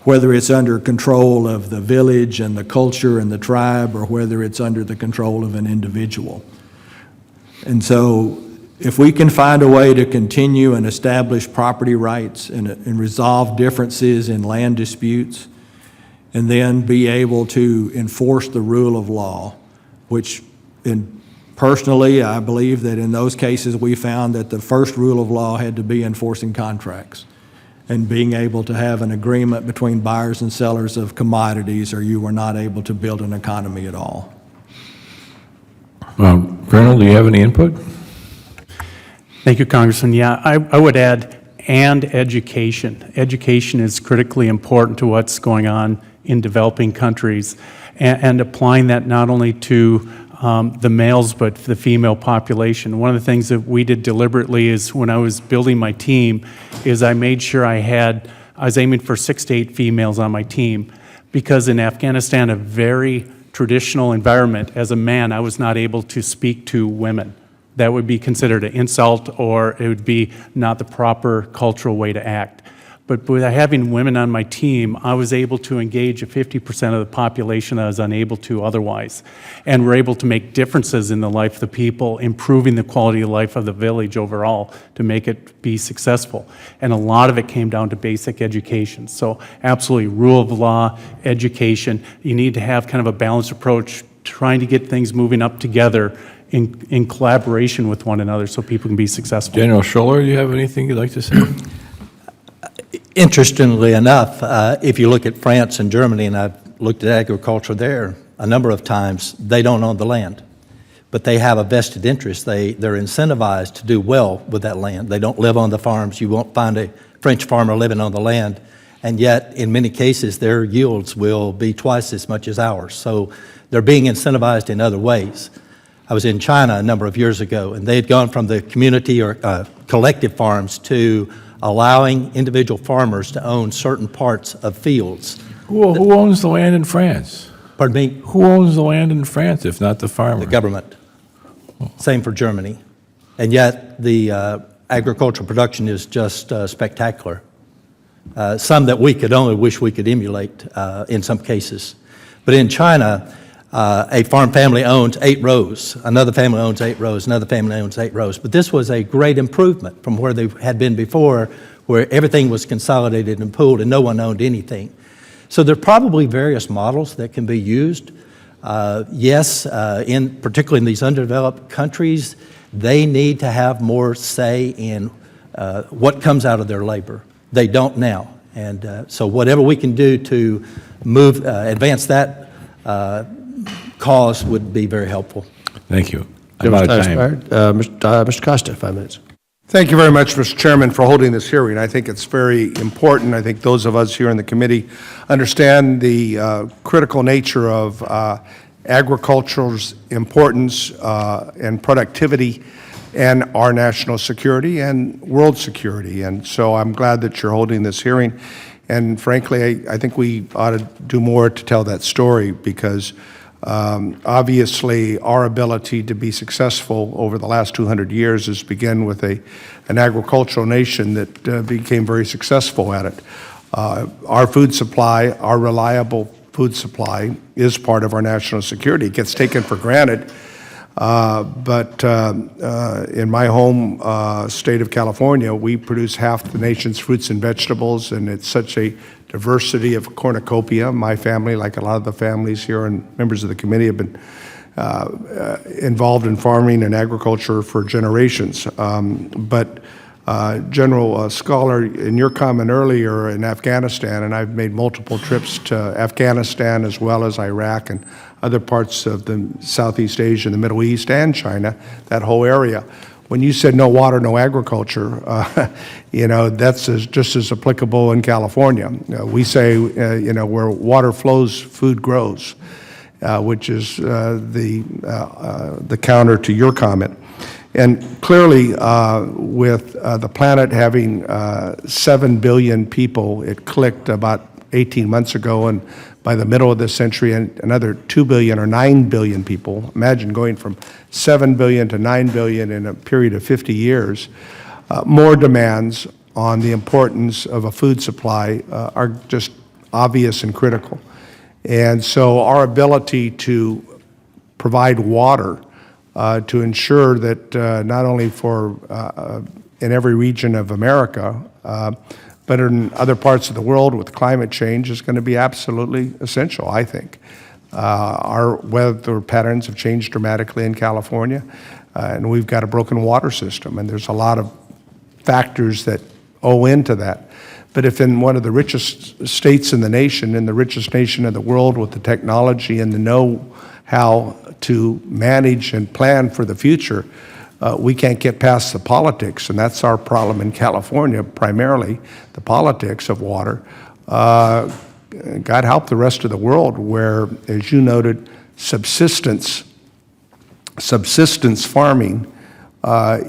whether it's under control of the village and the culture and the tribe, or whether it's under the control of an individual. And so if we can find a way to continue and establish property rights and resolve differences in land disputes, and then be able to enforce the rule of law, which personally, I believe that in those cases we found that the first rule of law had to be enforcing contracts and being able to have an agreement between buyers and sellers of commodities, or you were not able to build an economy at all. Colonel, do you have any input? Thank you, Congressman. Yeah, I would add, and education. Education is critically important to what's going on in developing countries, and applying that not only to the males, but the female population. One of the things that we did deliberately is when I was building my team, is I made sure I was aiming for 6 to 8 females on my team, because in Afghanistan, a very traditional environment, as a man, I was not able to speak to women. That would be considered an insult, or it would be not the proper cultural way to act. But by having women on my team, I was able to engage 50% of the population that I was unable to otherwise. And we're able to make differences in the life of the people, improving the quality of life of the village overall to make it be successful. And a lot of it came down to basic education. So absolutely, rule of law, education. You need to have kind of a balanced approach, trying to get things moving up together in collaboration with one another so people can be successful. General Scherer, do you have anything you'd like to say? Interestingly enough, if you look at France and Germany, and I've looked at agriculture there a number of times, they don't own the land, but they have a vested interest. They're incentivized to do well with that land. They don't live on the farms. You won't find a French farmer living on the land, and yet in many cases their yields will be twice as much as ours. So they're being incentivized in other ways. I was in China a number of years ago, and they had gone from the community or collective farms to allowing individual farmers to own certain parts of fields. Who owns the land in France? Pardon me? Who owns the land in France, if not the farmer? The government. Same for Germany. And yet the agricultural production is just spectacular. Some that we could only wish we could emulate in some cases. But in China, a farm family owns 8 rows, another family owns 8 rows, another family owns 8 rows. But this was a great improvement from where they had been before, where everything was consolidated and pooled and no one owned anything. So there are probably various models that can be used. Yes, particularly in these underdeveloped countries, they need to have more say in what comes out of their labor. They don't now. And so whatever we can do to advance that cause would be very helpful. Thank you. I'm out of time. Mr. Costa, 5 minutes. Thank you very much, Mr. Chairman, for holding this hearing. I think it's very important. I think those of us here in the committee understand the critical nature of agriculture's importance and productivity and our national security and world security. And so I'm glad that you're holding this hearing. And frankly, I think we ought to do more to tell that story, because obviously our ability to be successful over the last 200 years is begin with an agricultural nation that became very successful at it. Our food supply, our reliable food supply, is part of our national security. It gets taken for granted. But in my home state of California, we produce half the nation's fruits and vegetables, and it's such a diversity of cornucopia. My family, like a lot of the families here and members of the committee, have been involved in farming and agriculture for generations. But General Scholar, in your comment earlier in Afghanistan, and I've made multiple trips to Afghanistan as well as Iraq and other parts of the Southeast Asia, the Middle East, and China, that whole area. when you said no water, no agriculture, that's just as applicable in California. We say, where water flows, food grows, which is the counter to your comment. And clearly, with the planet having 7 billion people, it clicked about 18 months ago, and by the middle of this century, another 2 billion or 9 billion people. Imagine going from 7 billion to 9 billion in a period of 50 years. More demands on the importance of a food supply are just obvious and critical. And so our ability to provide water to ensure that not only for in every region of America, but in other parts of the world with climate change is going to be absolutely essential, I think. Our weather patterns have changed dramatically in California, and we've got a broken water system, and there's a lot of factors that owe into that. But if in one of the richest states in the nation, in the richest nation in the world with the technology and the know-how to manage and plan for the future, we can't get past the politics, and that's our problem in California, primarily the politics of water. God help the rest of the world where, as you noted, subsistence farming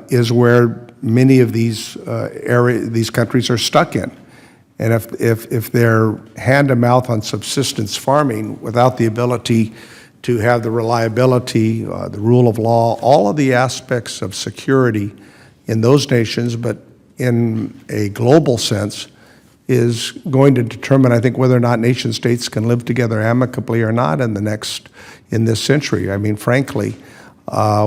is where many of these countries are stuck in. And if they're hand-to-mouth on subsistence farming without the ability to have the reliability, the rule of law, all of the aspects of security in those nations, but in a global sense, is going to determine, I think, whether or not nation states can live together amicably or not in this century. I mean, frankly,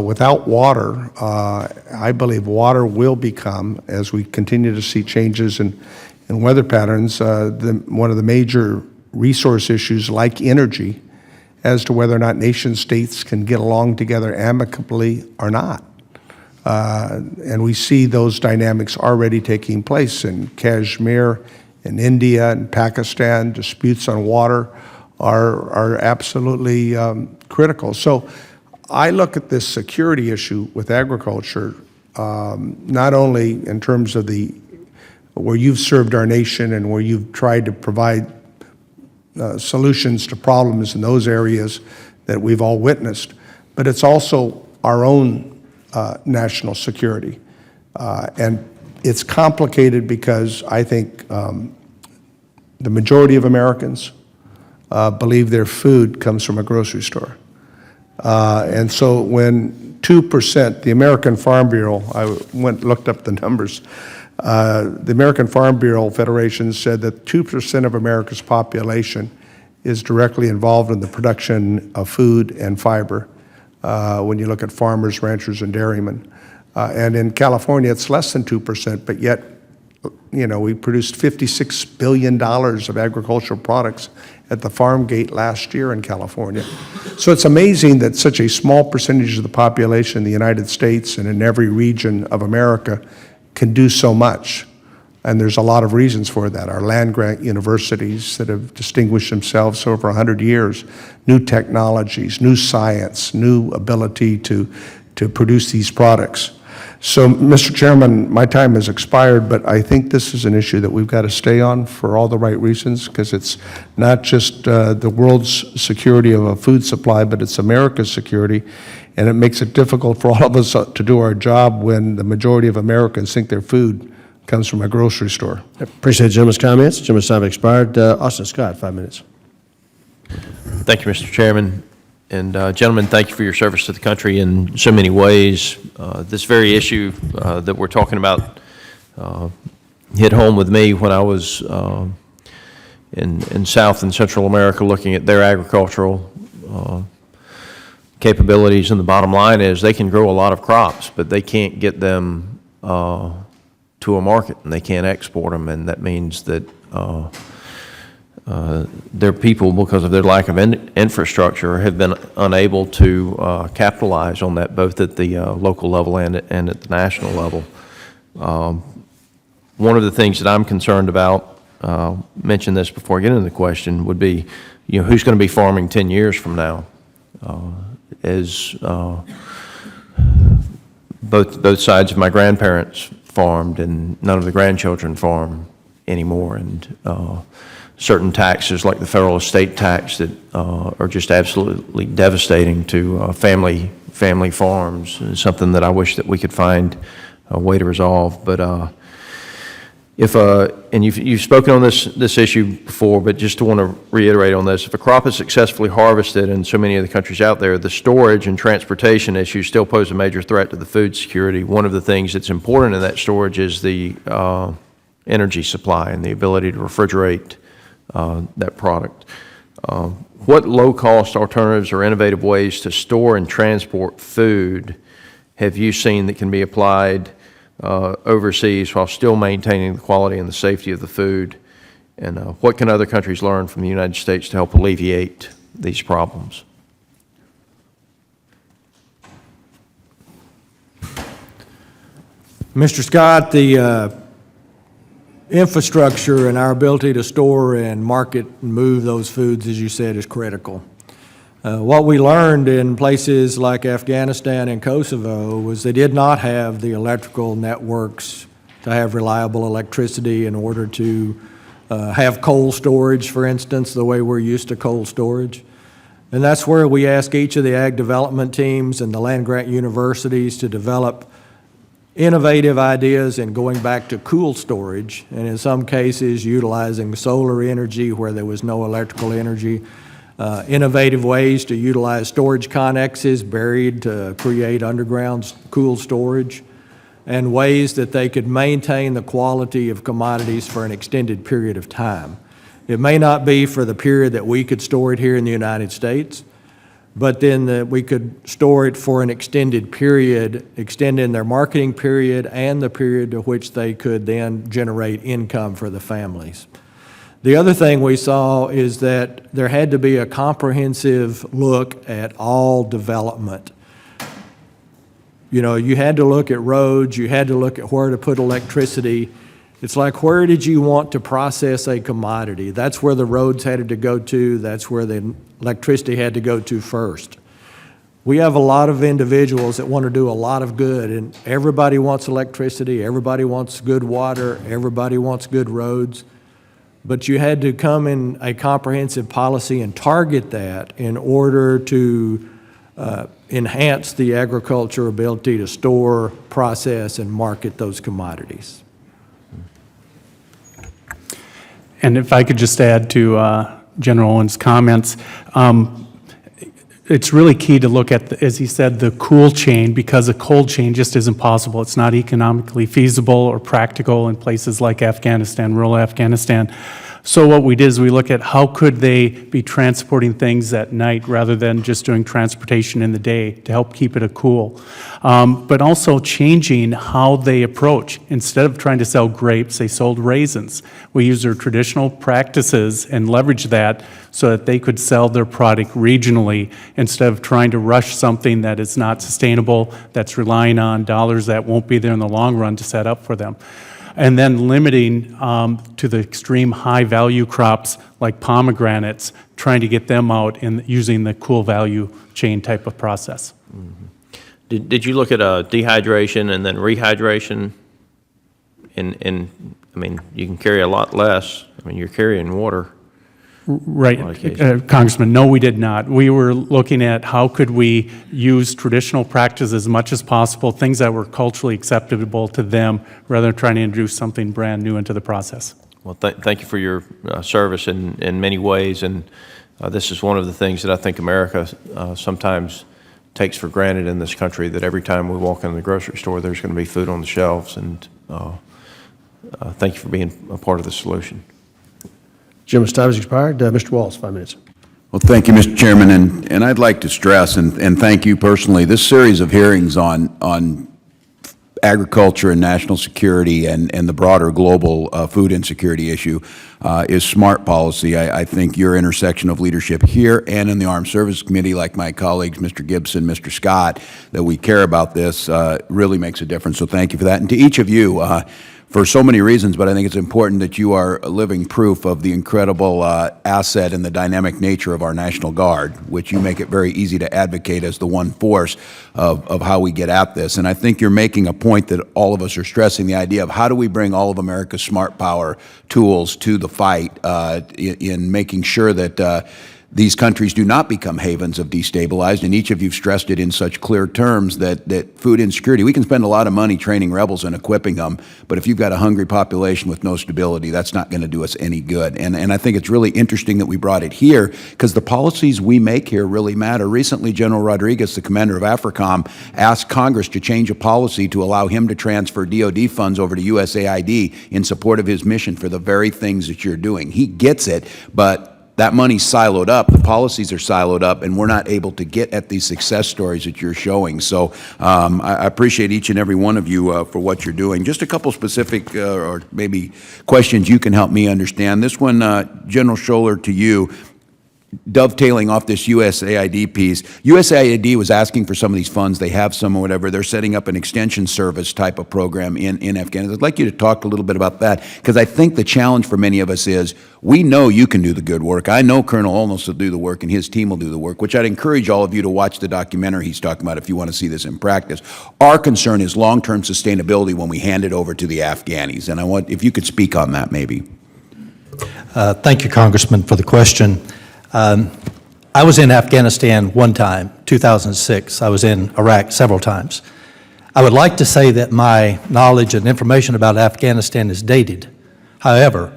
without water, I believe water will become, as we continue to see changes in weather patterns, one of the major resource issues like energy, as to whether or not nation states can get along together amicably or not. And we see those dynamics already taking place in Kashmir, in India, and Pakistan. Disputes on water are absolutely critical. So I look at this security issue with agriculture, not only in terms of where you've served our nation and where you've tried to provide solutions to problems in those areas that we've all witnessed, but it's also our own national security. And it's complicated because I think the majority of Americans believe their food comes from a grocery store. And so when 2%, the American Farm Bureau, I looked up the numbers, the American Farm Bureau Federation said that 2% of America's population is directly involved in the production of food and fiber when you look at farmers, ranchers, and dairymen. And in California, it's less than 2%, but yet, we produced $56 billion of agricultural products at the farm gate last year in California. So it's amazing that such a small percentage of the population in the United States and in every region of America can do so much. And there's a lot of reasons for that. Our land-grant universities that have distinguished themselves for over 100 years, new technologies, new science, new ability to produce these products. So, Mr. Chairman, my time has expired, but I think this is an issue that we've got to stay on for all the right reasons, because it's not just the world's security of a food supply, but it's America's security. And it makes it difficult for all of us to do our job when the majority of Americans think their food comes from a grocery store. Appreciate the gentleman's comments. Gentleman's time expired. Austin Scott, 5 minutes. Thank you, Mr. Chairman. And gentlemen, thank you for your service to the country in so many ways. This very issue that we're talking about hit home with me when I was in South and Central America looking at their agricultural capabilities. And the bottom line is they can grow a lot of crops, but they can't get them to a market, and they can't export them. And that means that their people, because of their lack of infrastructure, have been unable to capitalize on that, both at the local level and at the national level. One of the things that I'm concerned about, mention this before I get into the question, would be, who's going to be farming 10 years from now? As both sides of my grandparents farmed, and none of the grandchildren farm anymore. And certain taxes, like the federal estate tax, that are just absolutely devastating to family farms, is something that I wish that we could find a way to resolve. But and you've spoken on this issue before, but just to want to reiterate on this, if a crop is successfully harvested in so many of the countries out there, the storage and transportation issues still pose a major threat to the food security. One of the things that's important in that storage is the energy supply and the ability to refrigerate that product. What low-cost alternatives or innovative ways to store and transport food have you seen that can be applied overseas while still maintaining the quality and the safety of the food? And what can other countries learn from the United States to help alleviate these problems? Mr. Scott, the infrastructure and our ability to store and market and move those foods, as you said, is critical. What we learned in places like Afghanistan and Kosovo was they did not have the electrical networks to have reliable electricity in order to have cold storage, for instance, the way we're used to cold storage. And that's where we ask each of the ag development teams and the land-grant universities to develop innovative ideas in going back to cool storage, and in some cases utilizing solar energy where there was no electrical energy. Innovative ways to utilize storage connexes buried to create underground cool storage, and ways that they could maintain the quality of commodities for an extended period of time. It may not be for the period that we could store it here in the United States, but then that we could store it for an extended period, extending their marketing period and the period to which they could then generate income for the families. The other thing we saw is that there had to be a comprehensive look at all development. You know, you had to look at roads, you had to look at where to put electricity. It's like, where did you want to process a commodity? That's where the roads had to go to, that's where the electricity had to go to first. We have a lot of individuals that want to do a lot of good, and everybody wants electricity, everybody wants good water, everybody wants good roads. But you had to come in a comprehensive policy and target that in order to enhance the agriculture ability to store, process, and market those commodities. And if I could just add to General Owens' comments, it's really key to look at, as he said, the cool chain, because a cold chain just isn't possible. It's not economically feasible or practical in places like Afghanistan, rural Afghanistan. So what we did is we look at how could they be transporting things at night rather than just doing transportation in the day to help keep it cool. But also changing how they approach. Instead of trying to sell grapes, they sold raisins. We used their traditional practices and leveraged that so that they could sell their product regionally instead of trying to rush something that is not sustainable, that's relying on dollars that won't be there in the long run to set up for them. And then limiting to the extreme high-value crops like pomegranates, trying to get them out in using the cool value chain type of process. Mm-hmm. Did you look at dehydration and then rehydration? And I mean, you can carry a lot less. I mean, you're carrying water. Right, Congressman, no, we did not. We were looking at how could we use traditional practices as much as possible, things that were culturally acceptable to them, rather than trying to introduce something brand new into the process. Well, thank you for your service in many ways, and this is one of the things that I think America sometimes takes for granted in this country, that every time we walk in the grocery store, there's going to be food on the shelves, and thank you for being a part of the solution. Gentleman's time has expired. Mr. Walls, 5 minutes. Well, thank you, Mr. Chairman, and I'd like to stress, and thank you personally, this series of hearings on agriculture and national security and the broader global food insecurity issue is smart policy. I think your intersection of leadership here and in the Armed Services Committee, like my colleagues, Mr. Gibson, Mr. Scott, that we care about this really makes a difference, so thank you for that. And to each of you, for so many reasons, but I think it's important that you are living proof of the incredible asset and the dynamic nature of our National Guard, which you make it very easy to advocate as the one force of how we get at this. And I think you're making a point that all of us are stressing, the idea of how do we bring all of America's smart power tools to the fight in making sure that these countries do not become havens of destabilized, and each of you have stressed it in such clear terms that food insecurity, we can spend a lot of money training rebels and equipping them, but if you've got a hungry population with no stability, that's not going to do us any good. And I think it's really interesting that we brought it here, because the policies we make here really matter. Recently, General Rodriguez, the commander of AFRICOM, asked Congress to change a policy to allow him to transfer DOD funds over to USAID in support of his mission for the very things that you're doing. He gets it, but that money's siloed up, the policies are siloed up, and we're not able to get at these success stories that you're showing. So I appreciate each and every one of you for what you're doing. Just a couple specific or maybe questions you can help me understand. This one, General Scherer, to you, dovetailing off this USAID piece. USAID was asking for some of these funds. They have some or whatever. They're setting up an extension service type of program in Afghanistan. I'd like you to talk a little bit about that, because I think the challenge for many of us is we know you can do the good work. I know Colonel Onis will do the work and his team will do the work, which I'd encourage all of you to watch the documentary he's talking about if you want to see this in practice. Our concern is long-term sustainability when we hand it over to the Afghanis, and I want, if you could speak on that maybe. Thank you, Congressman, for the question. I was in Afghanistan one time, 2006. I was in Iraq several times. I would like to say that my knowledge and information about Afghanistan is dated. However,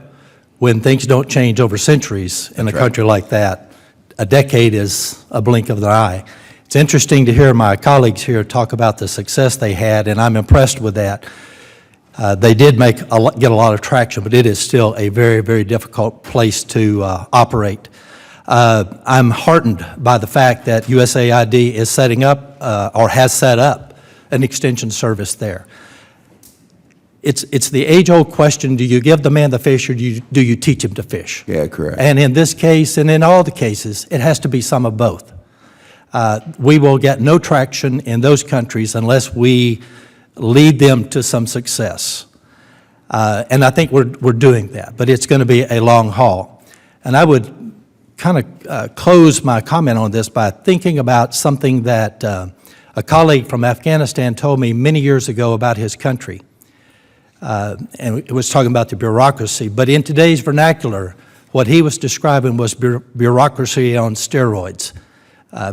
when things don't change over centuries in a country like that, a decade is a blink of the eye. It's interesting to hear my colleagues here talk about the success they had, and I'm impressed with that. They did get a lot of traction, but it is still a very, very difficult place to operate. I'm heartened by the fact that USAID is setting up or has set up an extension service there. It's the age-old question, do you give the man the fish or do you teach him to fish? Yeah, correct. And in this case and in all the cases, it has to be some of both. We will get no traction in those countries unless we lead them to some success. And I think we're doing that, but it's going to be a long haul. And I would kind of close my comment on this by thinking about something that a colleague from Afghanistan told me many years ago about his country. And it was talking about the bureaucracy. But in today's vernacular, what he was describing was bureaucracy on steroids.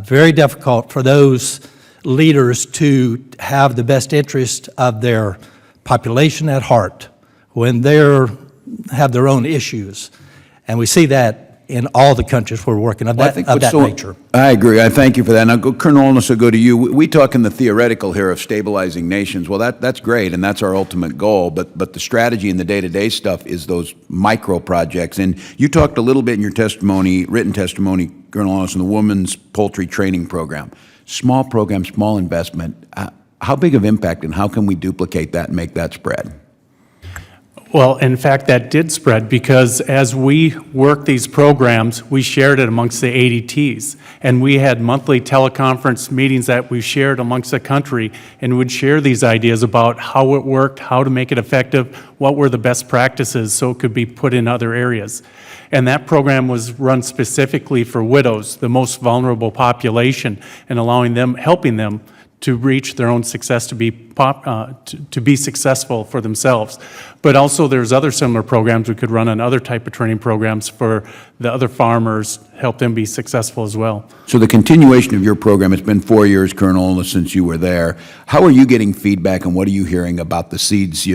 Very difficult for those leaders to have the best interest of their population at heart when they have their own issues. And we see that in all the countries we're working of that nature. I agree. I thank you for that. Now, Colonel Onis, I'll go to you. We talk in the theoretical here of stabilizing nations. Well, that's great, and that's our ultimate goal, but the strategy and the day-to-day stuff is those micro projects. And you talked a little bit in your testimony, written testimony, Colonel Onis, on the Women's Poultry Training Program. Small program, small investment. How big of impact, and how can we duplicate that and make that spread? Well, in fact, that did spread, because as we worked these programs, we shared it amongst the ADTs. And we had monthly teleconference meetings that we shared amongst the country, and would share these ideas about how it worked, how to make it effective, what were the best practices so it could be put in other areas. And that program was run specifically for widows, the most vulnerable population, and helping them to reach their own success, to be successful for themselves. But also there's other similar programs we could run on other type of training programs for the other farmers, help them be successful as well. So the continuation of your program, it's been 4 years, Colonel Onis, since you were there. How are you getting feedback, and what are you hearing about the seeds,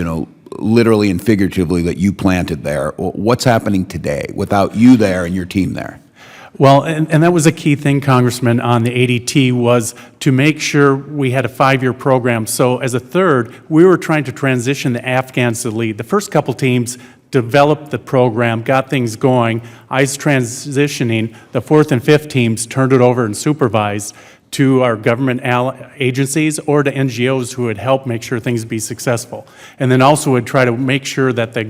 literally and figuratively, that you planted there? What's happening today without you there and your team there? Well, and that was a key thing, Congressman, on the ADT, was to make sure we had a 5-year program. So as a third, we were trying to transition the Afghans to lead. The first couple teams developed the program, got things going. I was transitioning. The fourth and fifth teams turned it over and supervised to our government agencies or to NGOs who would help make sure things be successful. And then also would try to make sure that the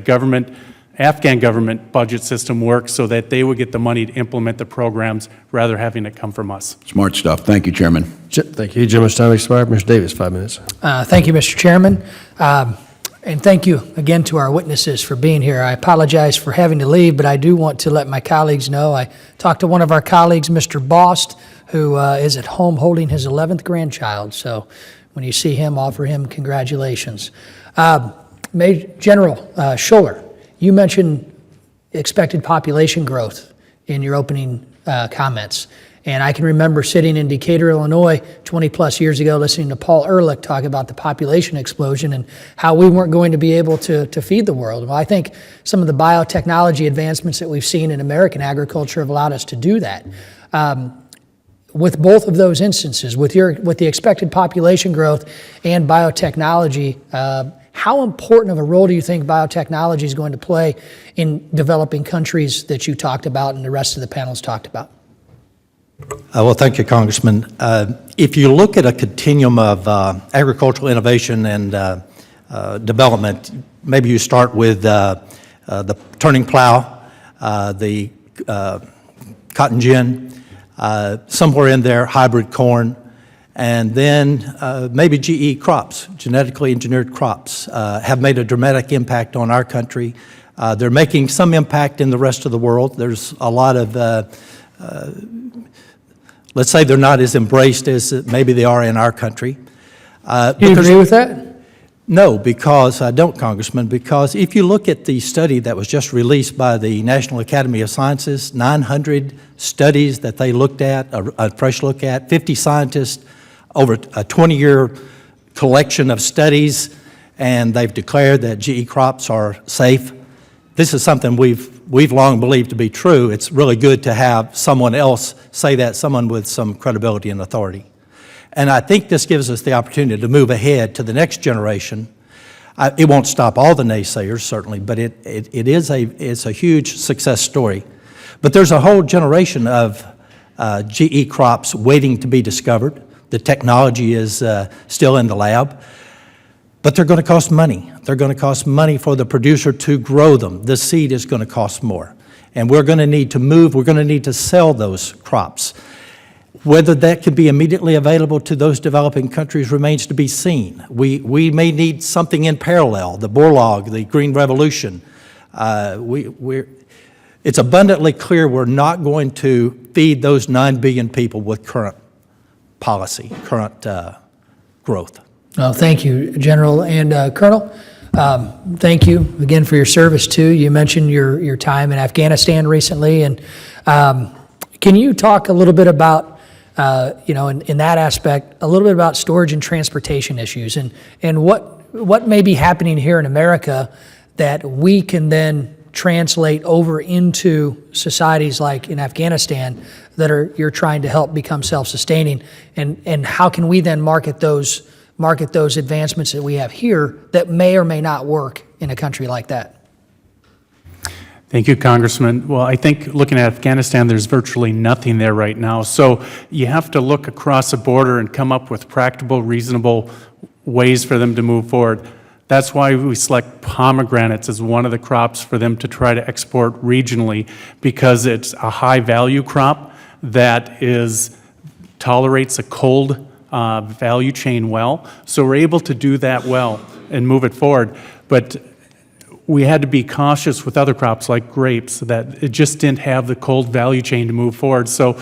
Afghan government budget system works so that they would get the money to implement the programs rather having it come from us. Smart stuff. Thank you, Chairman. Thank you. Gentleman's time expired. Mr. Davis, 5 minutes. Thank you, Mr. Chairman. And thank you again to our witnesses for being here. I apologize for having to leave, but I do want to let my colleagues know. I talked to one of our colleagues, Mr. Bost, who is at home holding his 11th grandchild. So when you see him, offer him congratulations. General Scherer, you mentioned expected population growth in your opening comments. And I can remember sitting in Decatur, Illinois, 20-plus years ago, listening to Paul Ehrlich talk about the population explosion and how we weren't going to be able to feed the world. Well, I think some of the biotechnology advancements that we've seen in American agriculture have allowed us to do that. With both of those instances, with the expected population growth and biotechnology, how important of a role do you think biotechnology is going to play in developing countries that you talked about and the rest of the panels talked about? Well, thank you, Congressman. If you look at a continuum of agricultural innovation and development, maybe you start with the turning plow, the cotton gin, somewhere in there, hybrid corn, and then maybe GE crops, genetically engineered crops, have made a dramatic impact on our country. They're making some impact in the rest of the world. There's a lot of let's say they're not as embraced as maybe they are in our country. Do you agree with that? No, because I don't, Congressman, because if you look at the study that was just released by the National Academy of Sciences, 900 studies that they looked at, a fresh look at, 50 scientists over a 20-year collection of studies, and they've declared that GE crops are safe. This is something we've long believed to be true. It's really good to have someone else say that, someone with some credibility and authority. And I think this gives us the opportunity to move ahead to the next generation. It won't stop all the naysayers, certainly, but it's a huge success story. But there's a whole generation of GE crops waiting to be discovered. The technology is still in the lab. But they're going to cost money. They're going to cost money for the producer to grow them. The seed is going to cost more. And we're going to need to move, we're going to need to sell those crops. Whether that can be immediately available to those developing countries remains to be seen. We may need something in parallel, the Borlaug, the Green Revolution. It's abundantly clear we're not going to feed those 9 billion people with current policy, current growth. Well, thank you, General. And Colonel, thank you again for your service, too. You mentioned your time in Afghanistan recently. And can you talk a little bit about, in that aspect, a little bit about storage and transportation issues and what may be happening here in America that we can then translate over into societies like in Afghanistan that you're trying to help become self-sustaining, and how can we then market those advancements that we have here that may or may not work in a country like that? Thank you, Congressman. Well, I think looking at Afghanistan, there's virtually nothing there right now. So you have to look across the border and come up with practical, reasonable ways for them to move forward. That's why we select pomegranates as one of the crops for them to try to export regionally, because it's a high-value crop that tolerates a cold value chain well. So we're able to do that well and move it forward. But we had to be cautious with other crops like grapes that it just didn't have the cold value chain to move forward. So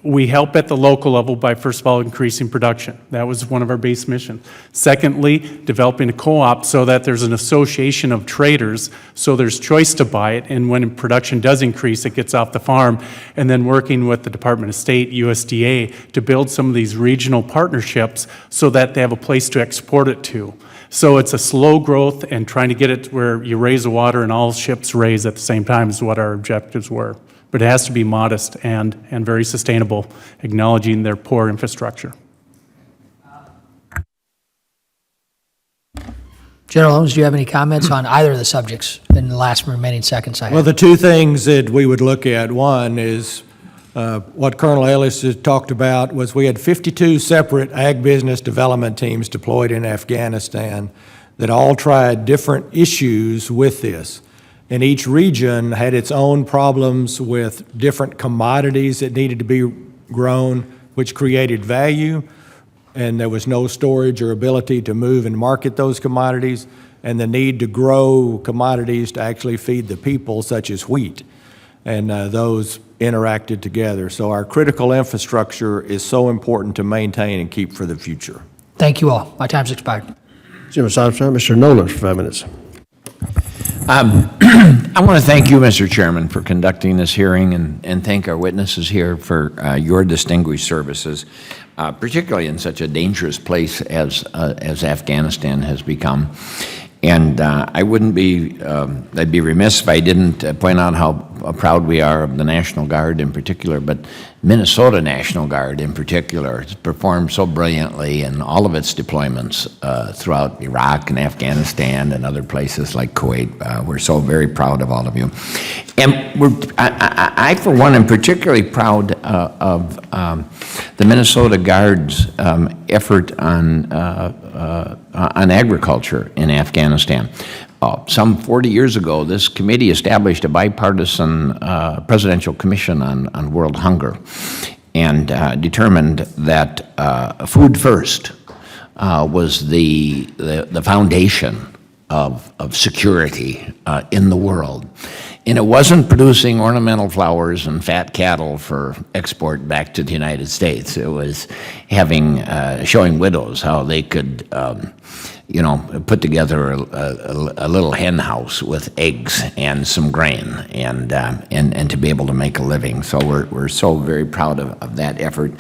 we help at the local level by, first of all, increasing production. That was one of our base missions. Secondly, developing a co-op so that there's an association of traders, so there's choice to buy it, and when production does increase, it gets off the farm. And then working with the Department of State, USDA, to build some of these regional partnerships so that they have a place to export it to. So it's a slow growth, and trying to get it where you raise the water and all ships raise at the same time is what our objectives were. But it has to be modest and very sustainable, acknowledging their poor infrastructure. General Owens, do you have any comments on either of the subjects in the last remaining seconds I have? Well, the two things that we would look at, one is what Colonel Ellis has talked about was we had 52 separate ag business development teams deployed in Afghanistan that all tried different issues with this. And each region had its own problems with different commodities that needed to be grown, which created value. and there was no storage or ability to move and market those commodities, and the need to grow commodities to actually feed the people, such as wheat. And those interacted together. So our critical infrastructure is so important to maintain and keep for the future. Thank you all. My time's expired. Mr. Nolan for 5 minutes. I want to thank you, Mr. Chairman, for conducting this hearing and thank our witnesses here for your distinguished services, particularly in such a dangerous place as Afghanistan has become. And I'd be remiss if I didn't point out how proud we are of the National Guard in particular, but Minnesota National Guard in particular has performed so brilliantly in all of its deployments throughout Iraq and Afghanistan and other places like Kuwait. We're so very proud of all of you. And I for one, am particularly proud of the Minnesota Guard's effort on agriculture in Afghanistan. Some 40 years ago, this committee established a bipartisan presidential commission on world hunger and determined that food first was the foundation of security in the world. And it wasn't producing ornamental flowers and fat cattle for export back to the United States. It was showing widows how they could, put together a little hen house with eggs and some grain and to be able to make a living. So we're so very proud of that effort.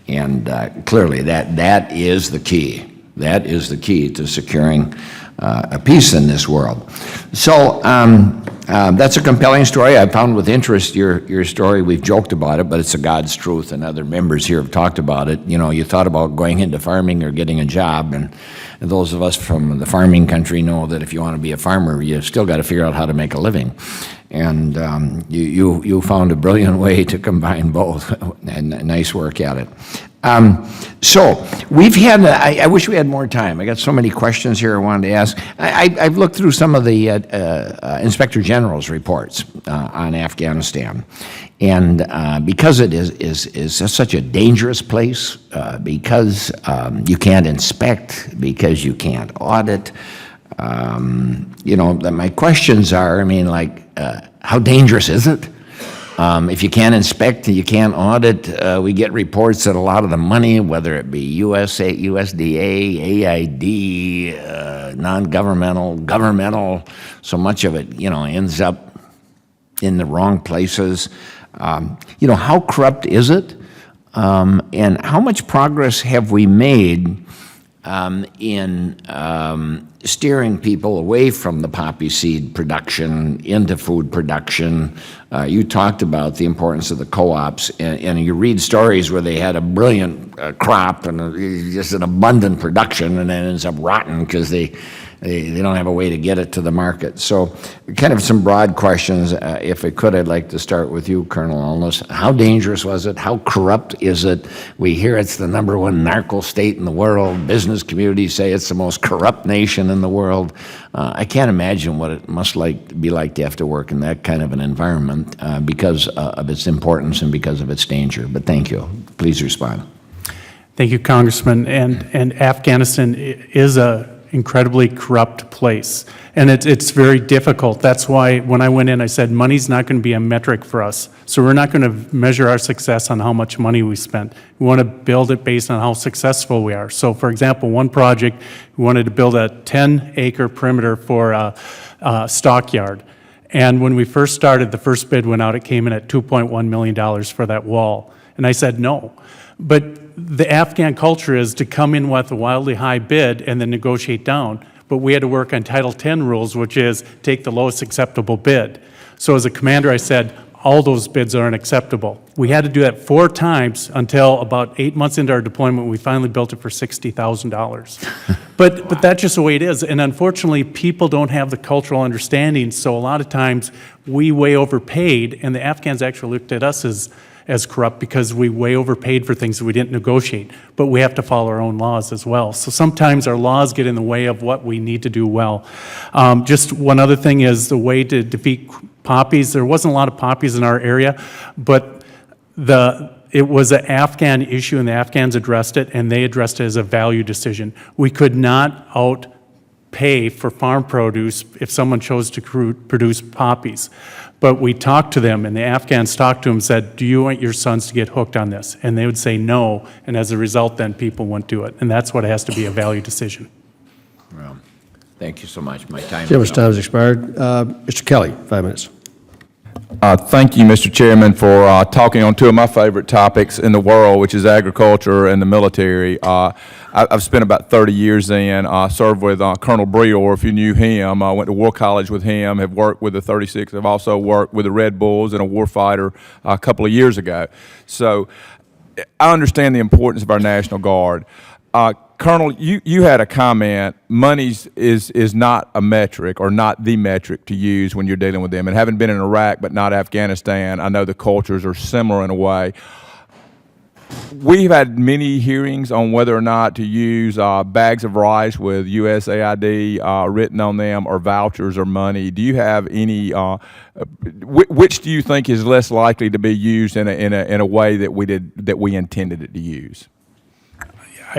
And clearly that is the key. That is the key to securing a peace in this world. So that's a compelling story. I found with interest your story. We've joked about it, but it's a God's truth, and other members here have talked about it. You know, you thought about going into farming or getting a job, and those of us from the farming country know that if you want to be a farmer, you still got to figure out how to make a living. And you found a brilliant way to combine both, and nice work at it. So we've had, I wish we had more time. I got so many questions here I wanted to ask. I've looked through some of the Inspector General's reports on Afghanistan. And because it is such a dangerous place, because you can't inspect, because you can't audit, my questions are, how dangerous is it? If you can't inspect, you can't audit. We get reports that a lot of the money, whether it be USDA, AID, non-governmental, governmental, so much of it, ends up in the wrong places. How corrupt is it? And how much progress have we made in steering people away from the poppy seed production into food production? You talked about the importance of the co-ops, and you read stories where they had a brilliant crop and just an abundant production, and then it ends up rotten because they don't have a way to get it to the market. So kind of some broad questions. If I could, I'd like to start with you, Colonel Onis. How dangerous was it? How corrupt is it? We hear it's the #1 narco state in the world. Business communities say it's the most corrupt nation in the world. I can't imagine what it must be like to have to work in that kind of an environment because of its importance and because of its danger. But thank you. Please respond. Thank you, Congressman. And Afghanistan is a incredibly corrupt place, and it's very difficult. That's why when I went in, I said money's not going to be a metric for us. So we're not going to measure our success on how much money we spent. We want to build it based on how successful we are. So for example, one project, we wanted to build a 10-acre perimeter for a stockyard. And when we first started, the first bid went out, it came in at $2.1 million for that wall. And I said no. But the Afghan culture is to come in with a wildly high bid and then negotiate down. But we had to work on Title 10 rules, which is take the lowest acceptable bid. So as a commander, I said, all those bids are unacceptable. We had to do that 4 times until about 8 months into our deployment, we finally built it for $60,000. But that's just the way it is. And unfortunately, people don't have the cultural understanding. So a lot of times we way overpaid, and the Afghans actually looked at us as corrupt because we way overpaid for things that we didn't negotiate, but we have to follow our own laws as well. So sometimes our laws get in the way of what we need to do well. Just one other thing is the way to defeat poppies. There wasn't a lot of poppies in our area, but the it was an Afghan issue, and the Afghans addressed it, and they addressed it as a value decision. We could not outpay for farm produce if someone chose to produce poppies. But we talked to them, and the Afghans talked to them and said, do you want your sons to get hooked on this? And they would say no, and as a result, then people wouldn't do it. And that's what it has to be, a value decision. Well, thank you so much. My time Chairman's is time up. has expired. Mr. Kelly, 5 minutes. Thank you, Mr. Chairman, for talking on two of my favorite topics in the world, which is agriculture and the military. I've spent about 30 years served with Colonel Breor, if you knew him. I went to War College with him, have worked with the 36th. I've also worked with the Red Bulls and a warfighter a couple of years ago. So I understand the importance of our National Guard. Colonel, you had a comment, money is not a metric or not the metric to use when you're dealing with them. And having been in Iraq but not Afghanistan, I know the cultures are similar in a way. We've had many hearings on whether or not to use bags of rice with USAID written on them or vouchers or money. Do you have any, which do you think is less likely to be used in a way that we intended it to use?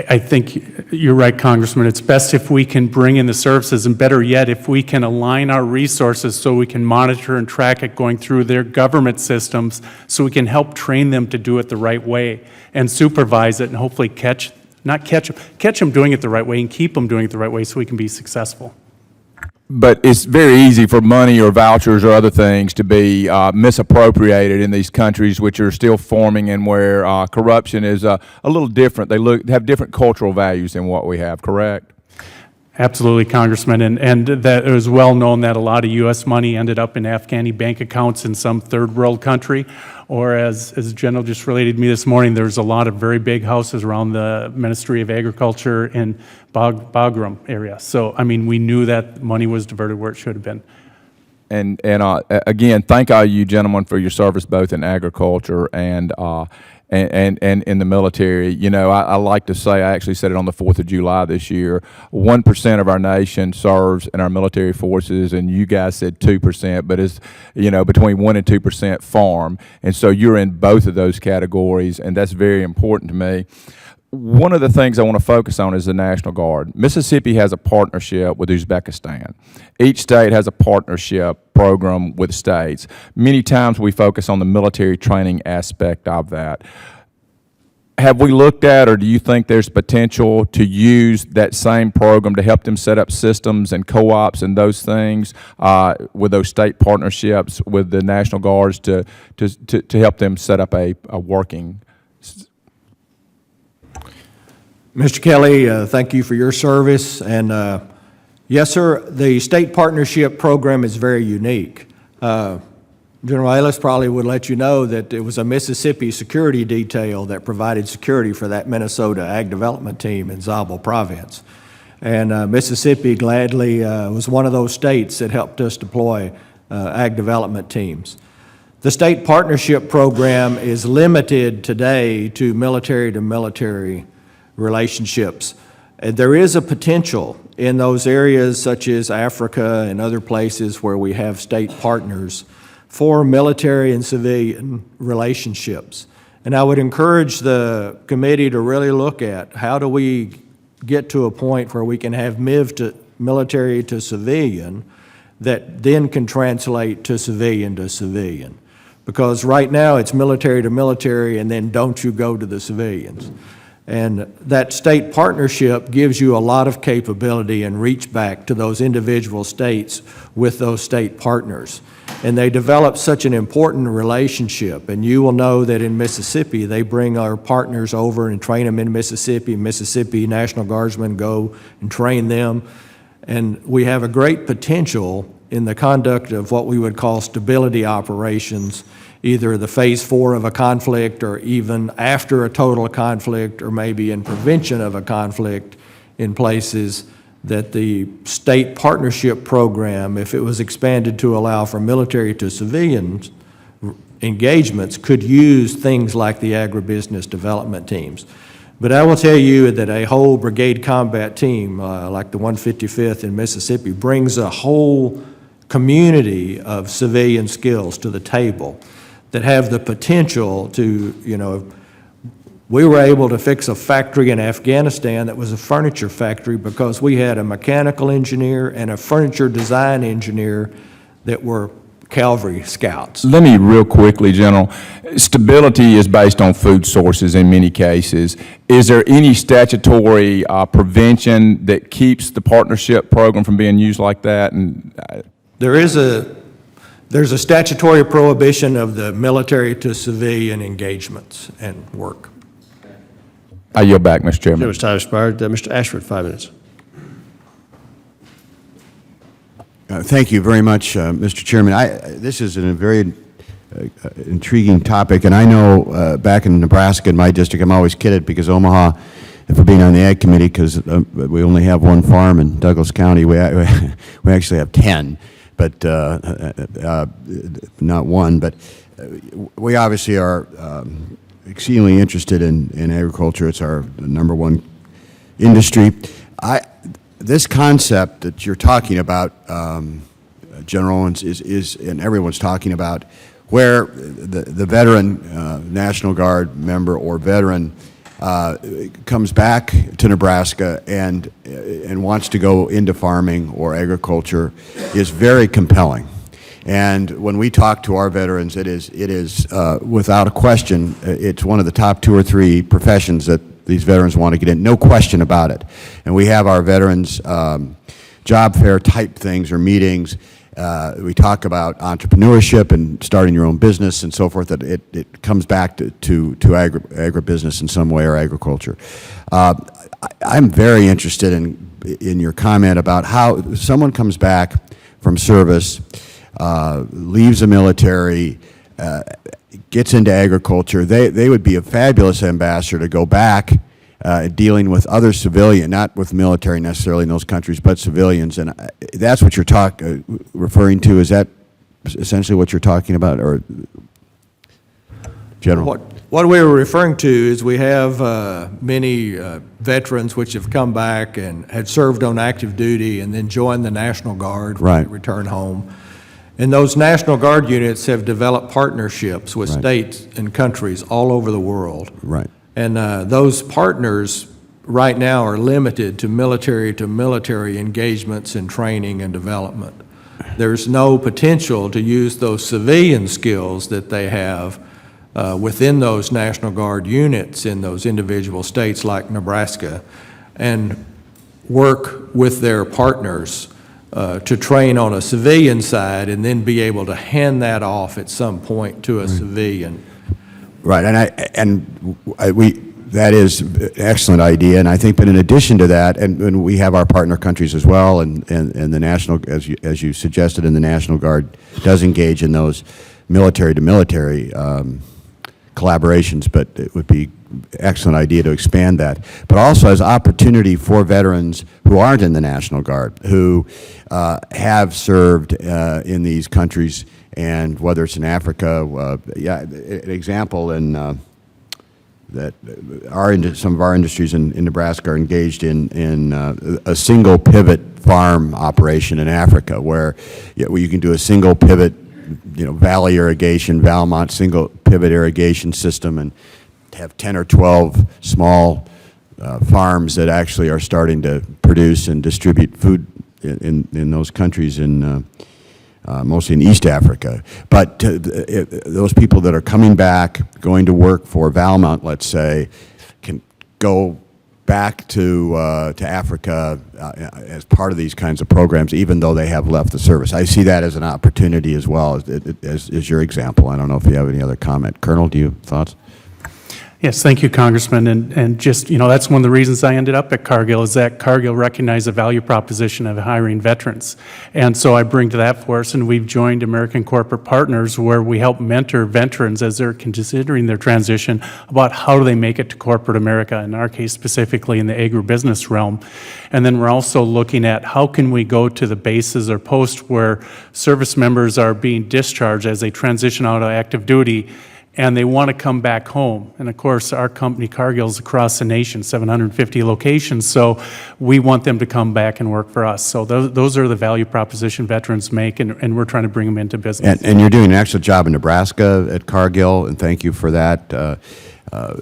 I think you're right, Congressman. It's best if we can bring in the services, and better yet, if we can align our resources so we can monitor and track it going through their government systems, so we can help train them to do it the right way and supervise it and hopefully catch them doing it the right way and keep them doing it the right way so we can be successful. But it's very easy for money or vouchers or other things to be misappropriated in these countries which are still forming and where corruption is a little different. They have different cultural values than what we have, correct? Absolutely, Congressman, and that it was well known that a lot of U.S. money ended up in Afghani bank accounts in some third world country, or as the General just related to me this morning, there's a lot of very big houses around the Ministry of Agriculture in Bagram area. So, I mean, we knew that money was diverted where it should have been. And again, thank all you gentlemen for your service both in agriculture and in the military. You know, I like to say, I actually said it on the 4th of July this year, 1% of our nation serves in our military forces, and you guys said 2%, but it's, you know, between 1% and 2% farm. And so you're in both of those categories, and that's very important to me. One of the things I want to focus on is the National Guard. Mississippi has a partnership with Uzbekistan. Each state has a partnership program with states. Many times we focus on the military training aspect of that. Have we looked at, or do you think there's potential to use that same program to help them set up systems and co-ops and those things with those state partnerships with the National Guards to help them set up a working? Mr. Kelly, thank you for your service. And yes, sir, the state partnership program is very unique. General Ellis probably would let you know that it was a Mississippi security detail that provided security for that Minnesota Ag Development Team in Zabel Province. And Mississippi gladly was one of those states that helped us deploy Ag Development Teams. The state partnership program is limited today to military relationships. And there is a potential in those areas such as Africa and other places where we have state partners for military and civilian relationships. And I would encourage the committee to really look at how do we get to a point where we can have military to civilian that then can translate to civilian. Because right now it's military to military and then don't you go to the civilians. And that state partnership gives you a lot of capability and reach back to those individual states with those state partners. And they develop such an important relationship. And you will know that in Mississippi, they bring our partners over and train them in Mississippi. Mississippi National Guardsmen go and train them. And we have a great potential in the conduct of what we would call stability operations, either the phase 4 of a conflict or even after a total conflict or maybe in prevention of a conflict in places that the state partnership program, if it was expanded to allow for military to civilian engagements, could use things like the agribusiness development teams. But I will tell you that a whole brigade combat team, like the 155th in Mississippi, brings a whole community of civilian skills to the table that have the potential to, We were able to fix a factory in Afghanistan that was a furniture factory because we had a mechanical engineer and a furniture design engineer that were Cavalry scouts. Let me real quickly, General. Stability is based on food sources in many cases. Is there any statutory prevention that keeps the partnership program from being used like that? And There's a statutory prohibition of the military to civilian engagements and work. I yield back, Mr. Chairman. Gentleman's time expired. Mr. Ashford, 5 minutes. Thank you very much, Mr. Chairman. This is a very intriguing topic, and I know back in Nebraska, in my district, I'm always kidded because Omaha, for being on the Ag Committee, because we only have one farm in Douglas County, we actually have 10, but not one. But we obviously are exceedingly interested in agriculture. It's our number one industry. This concept that you're talking about, General Owens, is and everyone's talking about, where the veteran National Guard member or veteran comes back to Nebraska and wants to go into farming or agriculture, is very compelling. And when we talk to our veterans, it is without a question, it's one of the top 2 or 3 professions that these veterans want to get in, no question about it. And we have our veterans job fair type things or meetings. We talk about entrepreneurship and starting your own business and so forth, that it comes back to agribusiness in some way, or agriculture. I'm very interested in your comment about how someone comes back from service, leaves the military, gets into agriculture. They would be a fabulous ambassador to go back dealing with other civilian, not with military necessarily in those countries, but civilians. And that's what you're referring to. Is that essentially what you're talking about, or General? What we were referring to is we have many veterans which have come back and had served on active duty and then joined the National Guard when they return home. And those National Guard units have developed partnerships with states and countries all over the world. Right. And those partners right now are limited to military engagements and training and development. There's no potential to use those civilian skills that they have within those National Guard units in those individual states like Nebraska, and work with their partners to train on a civilian side and then be able to hand that off at some point to a civilian. Right, that is an excellent idea, and I think, but in addition to that, and we have our partner countries as well, and the National, as you suggested, and the National Guard does engage in those military-to-military collaborations, but it would be an excellent idea to expand that. But also as opportunity for veterans who aren't in the National Guard, who have served in these countries, and whether it's in Africa, an example in that some of our industries in Nebraska are engaged in a single pivot farm operation in Africa, where you can do a single pivot, valley irrigation, Valmont single pivot irrigation system, and have 10 or 12 small farms that actually are starting to produce and distribute food in those countries, mostly in East Africa. But those people that are coming back, going to work for Valmont, let's say, can go back to Africa as part of these kinds of programs, even though they have left the service. I see that as an opportunity as well, as your example. I don't know if you have any other comment. Colonel, do you have thoughts? Yes, thank you, Congressman. And just, that's one of the reasons I ended up at Cargill, is that Cargill recognized the value proposition of hiring veterans. And so I bring to that force, and we've joined American Corporate Partners, where we help mentor veterans as they're considering their transition about how do they make it to corporate America, in our case specifically in the agribusiness realm. And then we're also looking at how can we go to the bases or posts where service members are being discharged as they transition out of active duty, and they want to come back home. And of course, our company, Cargill, is across the nation, 750 locations, so we want them to come back and work for us. So those are the value proposition veterans make, and we're trying to bring them into business. And you're doing an excellent job in Nebraska at Cargill, and thank you for that.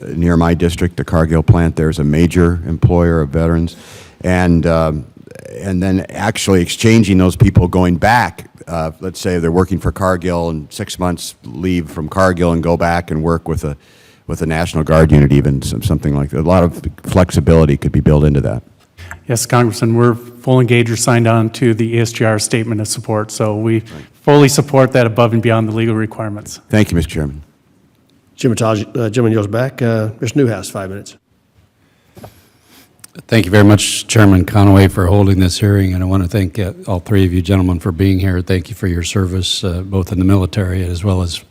near my district, the Cargill plant, there's a major employer of veterans. And then actually exchanging those people going back, let's say they're working for Cargill and 6 months leave from Cargill and go back and work with a National Guard unit even, something like that. A lot of flexibility could be built into that. Yes, Congressman, we're full engaged or signed on to the ESGR statement of support, so we fully support that above and beyond the legal requirements. Thank you, Mr. Chairman. Gentleman yields back. Mr. Newhouse, 5 minutes. Thank you very much, Chairman Conaway, for holding this hearing, and I want to thank all three of you gentlemen for being here. Thank you for your service, both in the military as well as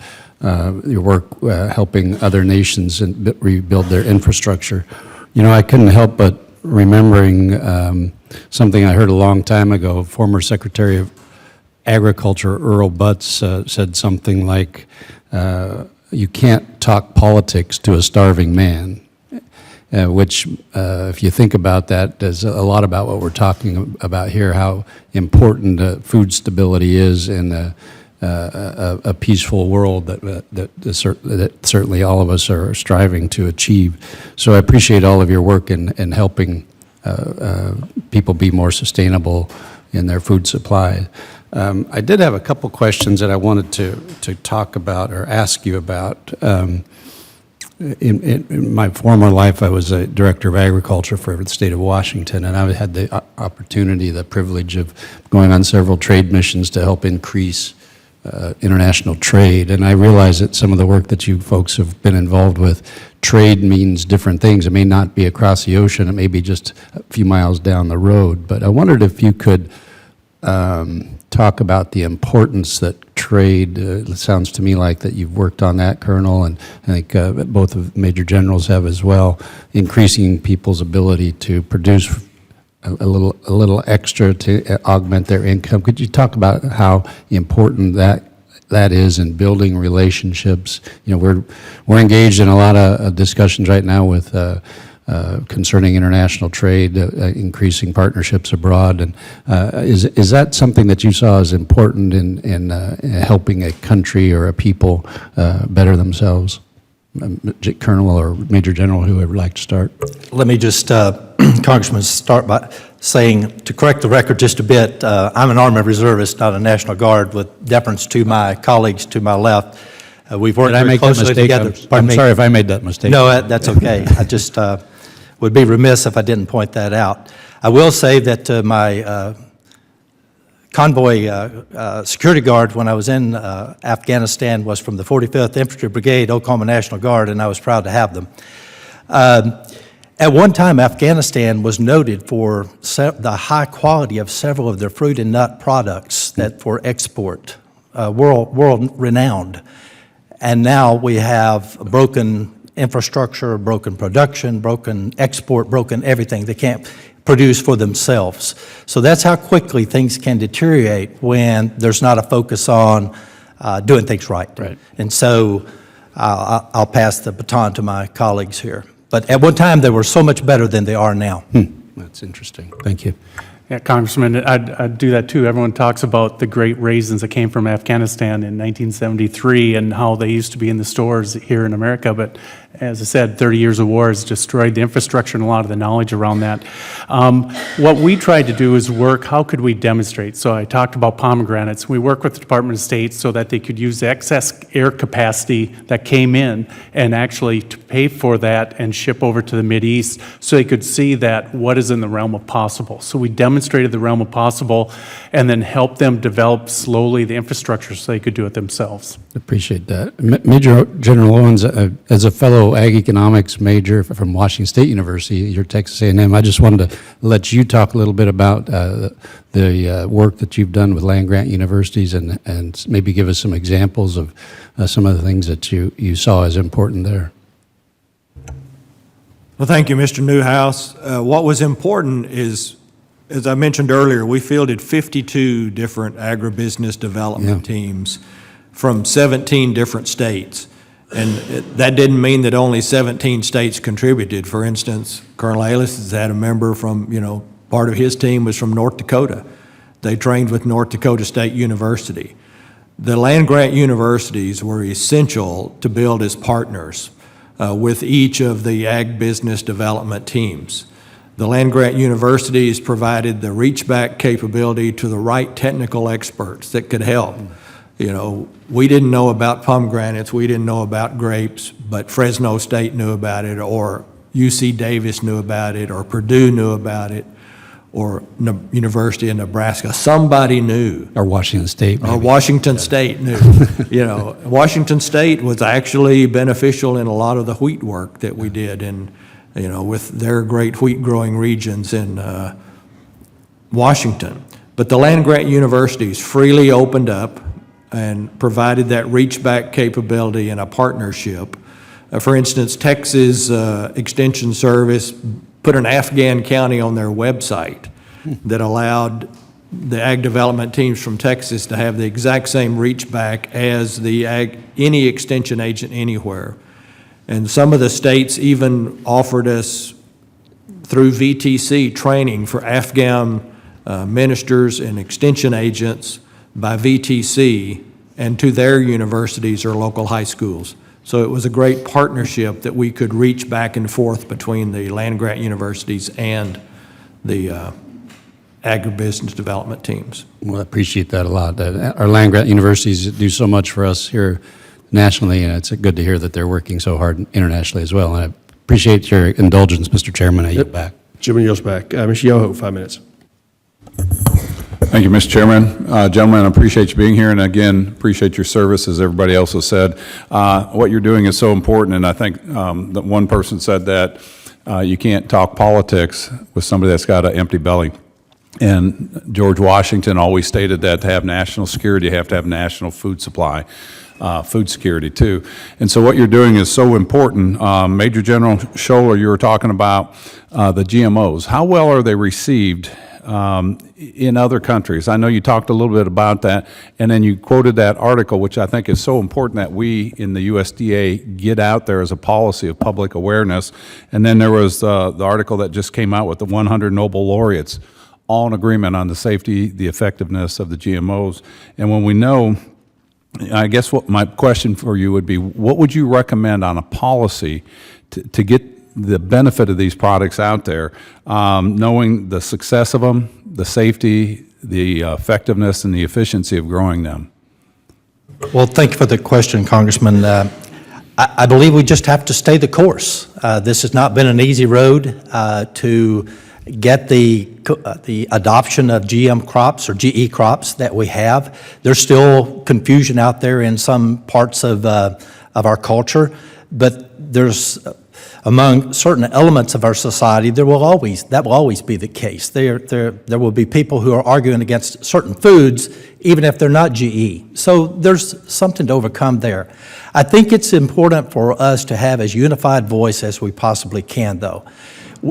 your work helping other nations and rebuild their infrastructure. You know, I couldn't help but remembering something I heard a long time ago. Former Secretary of Agriculture Earl Butz said something like, you can't talk politics to a starving man. Which, if you think about that, does a lot about what we're talking about here, how important food stability is in a peaceful world that certainly all of us are striving to achieve. So I appreciate all of your work in helping people be more sustainable in their food supply. I did have a couple questions that I wanted to talk about or ask you about. In my former life, I was a director of agriculture for the state of Washington, and I had the opportunity, the privilege of going on several trade missions to help increase international trade. And I realize that some of the work that you folks have been involved with, trade means different things. It may not be across the ocean, it may be just a few miles down the road. But I wondered if you could talk about the importance that trade, it sounds to me like that you've worked on that, Colonel, and I think both of Major Generals have as well, increasing people's ability to produce a little extra to augment their income. Could you talk about how important that is in building relationships? You know, we're engaged in a lot of discussions right now with concerning international trade, increasing partnerships abroad, and is that something that you saw as important in helping a country or a people better themselves? Colonel or Major General, whoever would like to start. Let me just, Congressman, start by saying, to correct the record just a bit, I'm an Army Reservist, not a National Guard, with deference to my colleagues to my left. We've worked very closely together. I'm sorry if I made that mistake. No, that's okay. I just would be remiss if I didn't point that out. I will say that my convoy security guard when I was in Afghanistan was from the 45th Infantry Brigade, Oklahoma National Guard, and I was proud to have them. At one time, Afghanistan was noted for the high quality of several of their fruit and nut products that for export, world renowned. And now we have broken infrastructure, broken production, broken export, broken everything. They can't produce for themselves. So that's how quickly things can deteriorate when there's not a focus on doing things right. And so I'll pass the baton to my colleagues here. But at one time, they were so much better than they are now. That's interesting. Thank you. Yeah, Congressman, I'd do that too. Everyone talks about the great raisins that came from Afghanistan in 1973 and how they used to be in the stores here in America. But as I said, 30 years of war has destroyed the infrastructure and a lot of the knowledge around that. What we tried to do is work, how could we demonstrate? So I talked about pomegranates. We work with the Department of State so that they could use the excess air capacity that came in and actually to pay for that and ship over to the Mideast so they could see that what is in the realm of possible. So we demonstrated the realm of possible and then helped them develop slowly the infrastructure so they could do it themselves. Appreciate that. Major General Owens, as a fellow ag economics major from Washington State University, you're Texas A&M, I just wanted to let you talk a little bit about the work that you've done with land-grant universities and maybe give us some examples of some of the things that you saw as important there. Well, thank you, Mr. Newhouse. What was important is, as I mentioned earlier, we fielded 52 different agribusiness development teams from 17 different states. And that didn't mean that only 17 states contributed. For instance, Colonel Aylis has had a member from, part of his team was from North Dakota. They trained with North Dakota State University. The land-grant universities were essential to build as partners. with each of the ag business development teams. The land-grant universities provided the reach-back capability to the right technical experts that could help. You know, we didn't know about pomegranates, we didn't know about grapes, but Fresno State knew about it, or UC Davis knew about it, or Purdue knew about it, or University of Nebraska. Somebody knew. Or Washington State, maybe. Or Washington State knew. You know, Washington State was actually beneficial in a lot of the wheat work that we did, and you know, with their great wheat growing regions in Washington. But the land-grant universities freely opened up and provided that reach-back capability in a partnership. For instance, Texas Extension Service put an Afghan county on their website that allowed the ag development teams from Texas to have the exact same reach-back as any extension agent anywhere. And some of the states even offered us, through VTC, training for Afghan ministers and extension agents by VTC and to their universities or local high schools. So it was a great partnership that we could reach back and forth between the land-grant universities and the agribusiness development teams. Well, I appreciate that a lot. Our land-grant universities do so much for us here nationally, and it's good to hear that they're working so hard internationally as well. And I appreciate your indulgence, Mr. Chairman. I yield back. Jim yields back. Mr. Yoho, 5 minutes. Thank you, Mr. Chairman. Gentlemen, I appreciate you being here, and again, appreciate your service, as everybody else has said. What you're doing is so important, and I think that one person said that you can't talk politics with somebody that's got an empty belly. And George Washington always stated that to have national security, you have to have national food supply. Food security too. And so what you're doing is so important. Major General Scherer, you were talking about the GMOs. How well are they received in other countries? I know you talked a little bit about that, and then you quoted that article, which I think is so important that we in the USDA get out there as a policy of public awareness. And then there was the article that just came out with the 100 Nobel laureates, all in agreement on the safety, the effectiveness of the GMOs. And when we know, I guess what my question for you would be, what would you recommend on a policy to get the benefit of these products out there, knowing the success of them, the safety, the effectiveness, and the efficiency of growing them? Well, thank you for the question, Congressman. I believe we just have to stay the course. This has not been an easy road to get the adoption of GM crops or GE crops that we have. There's still confusion out there in some parts of our culture, but there's among certain elements of our society, that will always be the case. There will be people who are arguing against certain foods, even if they're not GE. So there's something to overcome there. I think it's important for us to have as unified voice as we possibly can, though.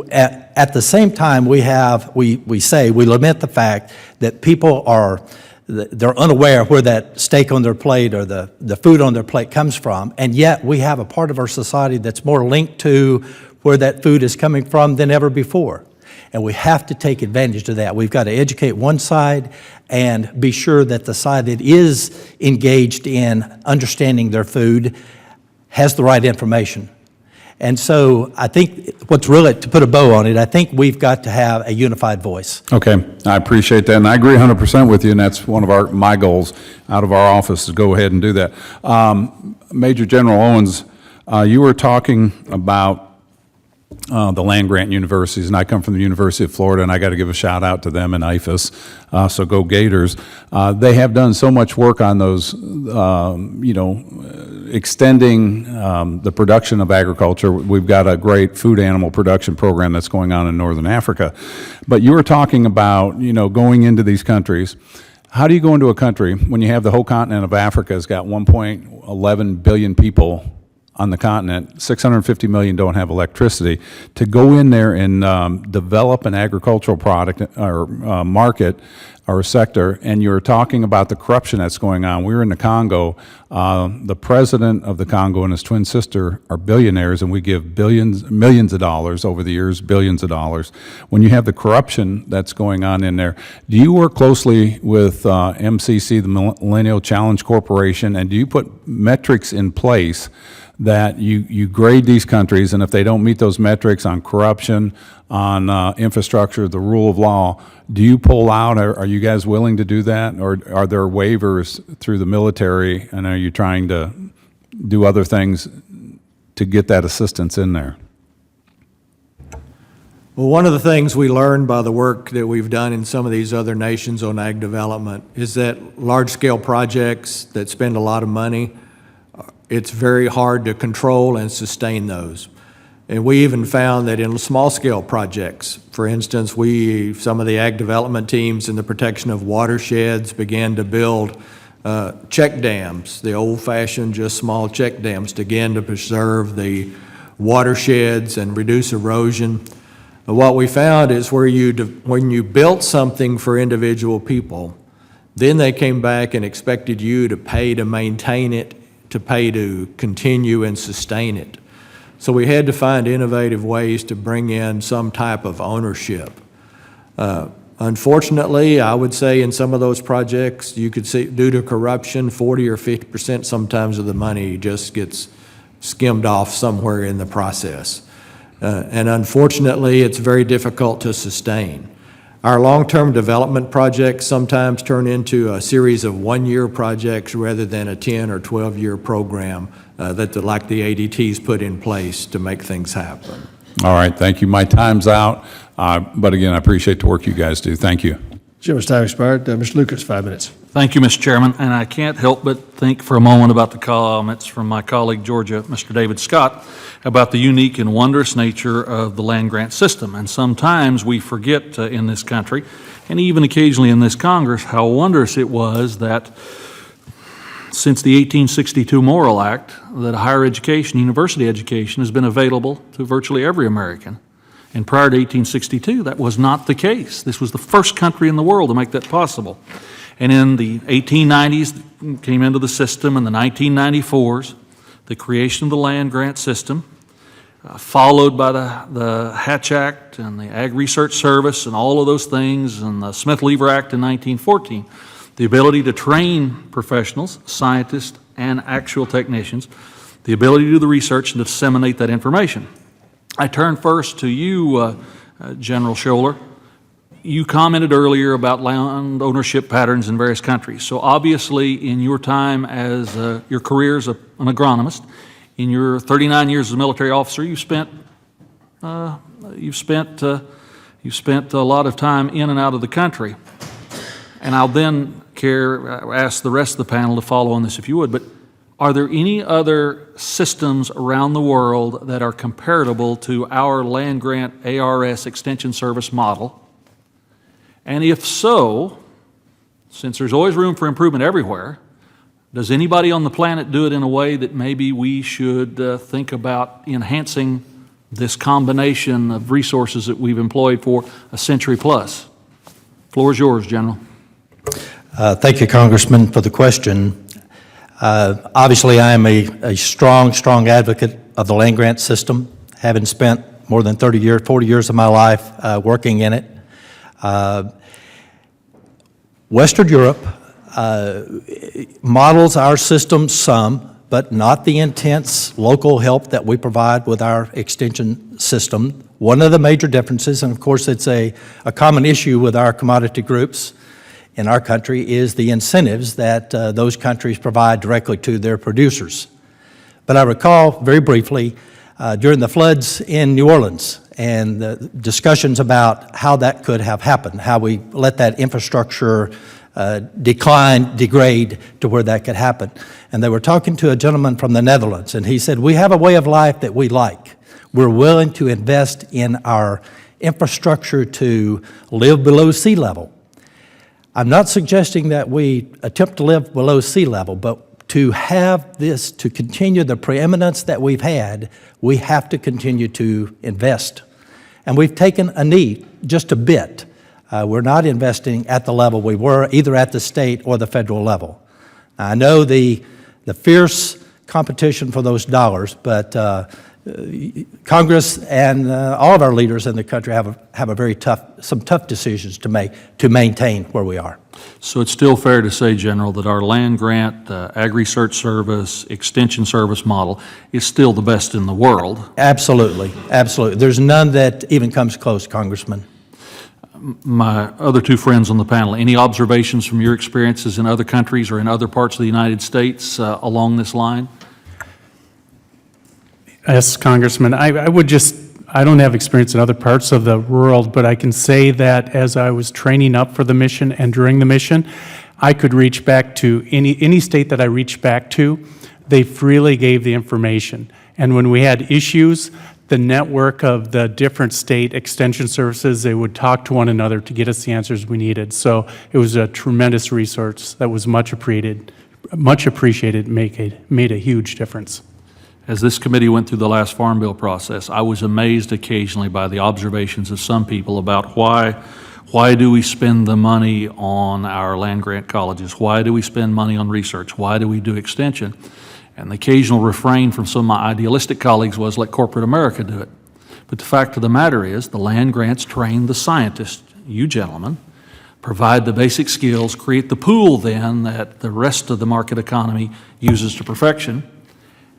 At the same time, we lament the fact that people they're unaware where that steak on their plate or the food on their plate comes from, and yet we have a part of our society that's more linked to where that food is coming from than ever before. And we have to take advantage of that. We've got to educate one side and be sure that the side that is engaged in understanding their food has the right information. And so I think what's really, to put a bow on it, I think we've got to have a unified voice. Okay, I appreciate that, and I agree 100% with you, and that's one of my goals out of our office, to go ahead and do that. Major General Owens, you were talking about the land-grant universities, and I come from the University of Florida, and I got to give a shout-out to them and IFAS, so go Gators. They have done so much work on those, extending the production of agriculture. We've got a great food animal production program that's going on in Northern Africa. But you were talking about, going into these countries. How do you go into a country when you have the whole continent of Africa has got 1.11 billion people on the continent, 650 million don't have electricity, to go in there and develop an agricultural product or market or sector, and you're talking about the corruption that's going on. We were in the Congo. The president of the Congo and his twin sister are billionaires, and we give millions of dollars over the years, billions of dollars. When you have the corruption that's going on in there, do you work closely with MCC, the Millennial Challenge Corporation, and do you put metrics in place that you grade these countries, and if they don't meet those metrics on corruption, on infrastructure, the rule of law, do you pull out? Are you guys willing to do that? Or are there waivers through the military, and are you trying to do other things to get that assistance in there? Well, one of the things we learned by the work that we've done in some of these other nations on ag development is that large-scale projects that spend a lot of money, it's very hard to control and sustain those. And we even found that in small-scale projects, for instance, some of the ag development teams in the protection of watersheds began to build check dams, the old-fashioned, just small check dams, again to preserve the watersheds and reduce erosion. But what we found is when you built something for individual people, then they came back and expected you to pay to maintain it, to pay to continue and sustain it. So we had to find innovative ways to bring in some type of ownership. Unfortunately, I would say in some of those projects, you could see due to corruption, 40 or 50% sometimes of the money just gets skimmed off somewhere in the process. And unfortunately, it's very difficult to sustain. Our long-term development projects sometimes turn into a series of one-year projects rather than a 10 or 12-year program like the ADTs put in place to make things happen. All right, thank you. My time's out, but again, I appreciate the work you guys do. Thank you. Jim's time expired. Mr. Lucas, 5 minutes. Thank you, Mr. Chairman, and I can't help but think for a moment about the comments from my colleague, Georgia, Mr. David Scott, about the unique and wondrous nature of the land grant system. And sometimes we forget in this country, and even occasionally in this Congress, how wondrous it was that since the 1862 Morrill Act, that higher education, university education, has been available to virtually every American. And prior to 1862, that was not the case. This was the first country in the world to make that possible. And in the 1890s, came into the system, in the 1994s, the creation of the land grant system, followed by the Hatch Act and the Ag Research Service and all of those things, and the Smith-Lever Act in 1914. The ability to train professionals, scientists, and actual technicians, the ability to do the research and to disseminate that information. I turn first to you, General Scherer. You commented earlier about land ownership patterns in various countries. So obviously, in your time as your career as an agronomist, in your 39 years as a military officer, you've spent a lot of time in and out of the country. And I'll then ask the rest of the panel to follow on this if you would, but are there any other systems around the world that are comparable to our land grant ARS extension service model? And if so, since there's always room for improvement everywhere, does anybody on the planet do it in a way that maybe we should think about enhancing this combination of resources that we've employed for a century plus? Floor is yours, General. Thank you, Congressman, for the question. Obviously, I am a strong advocate of the land grant system, having spent more than 40 years of my life working in it. Western Europe models our system some, but not the intense local help that we provide with our extension system. One of the major differences, and of course it's a common issue with our commodity groups in our country, is the incentives that those countries provide directly to their producers. But I recall very briefly during the floods in New Orleans and the discussions about how that could have happened, how we let that infrastructure degrade to where that could happen. And they were talking to a gentleman from the Netherlands, and he said, we have a way of life that we like. We're willing to invest in our infrastructure to live below sea level. I'm not suggesting that we attempt to live below sea level, but to have this, to continue the preeminence that we've had, we have to continue to invest. And we've taken a knee just a bit. We're not investing at the level we were, either at the state or the federal level. Now, I know the fierce competition for those dollars, but Congress and all of our leaders in the country have some tough decisions to make to maintain where we are. So it's still fair to say, General, that our land grant, Ag Research Service, Extension Service model is still the best in the world. Absolutely, absolutely. There's none that even comes close, Congressman. My other two friends on the panel, any observations from your experiences in other countries or in other parts of the United States along this line? Yes, Congressman, I don't have experience in other parts of the world, but I can say that as I was training up for the mission and during the mission, I could reach back to any state that I reached back to, they freely gave the information. And when we had issues, the network of the different state extension services, they would talk to one another to get us the answers we needed. So it was a tremendous resource that was much appreciated, made a huge difference. As this committee went through the last Farm Bill process, I was amazed occasionally by the observations of some people about why do we spend the money on our land grant colleges? Why do we spend money on research? Why do we do extension? And the occasional refrain from some of my idealistic colleagues was, let corporate America do it. But the fact of the matter is, the land grants train the scientists, you gentlemen, provide the basic skills, create the pool then that the rest of the market economy uses to perfection.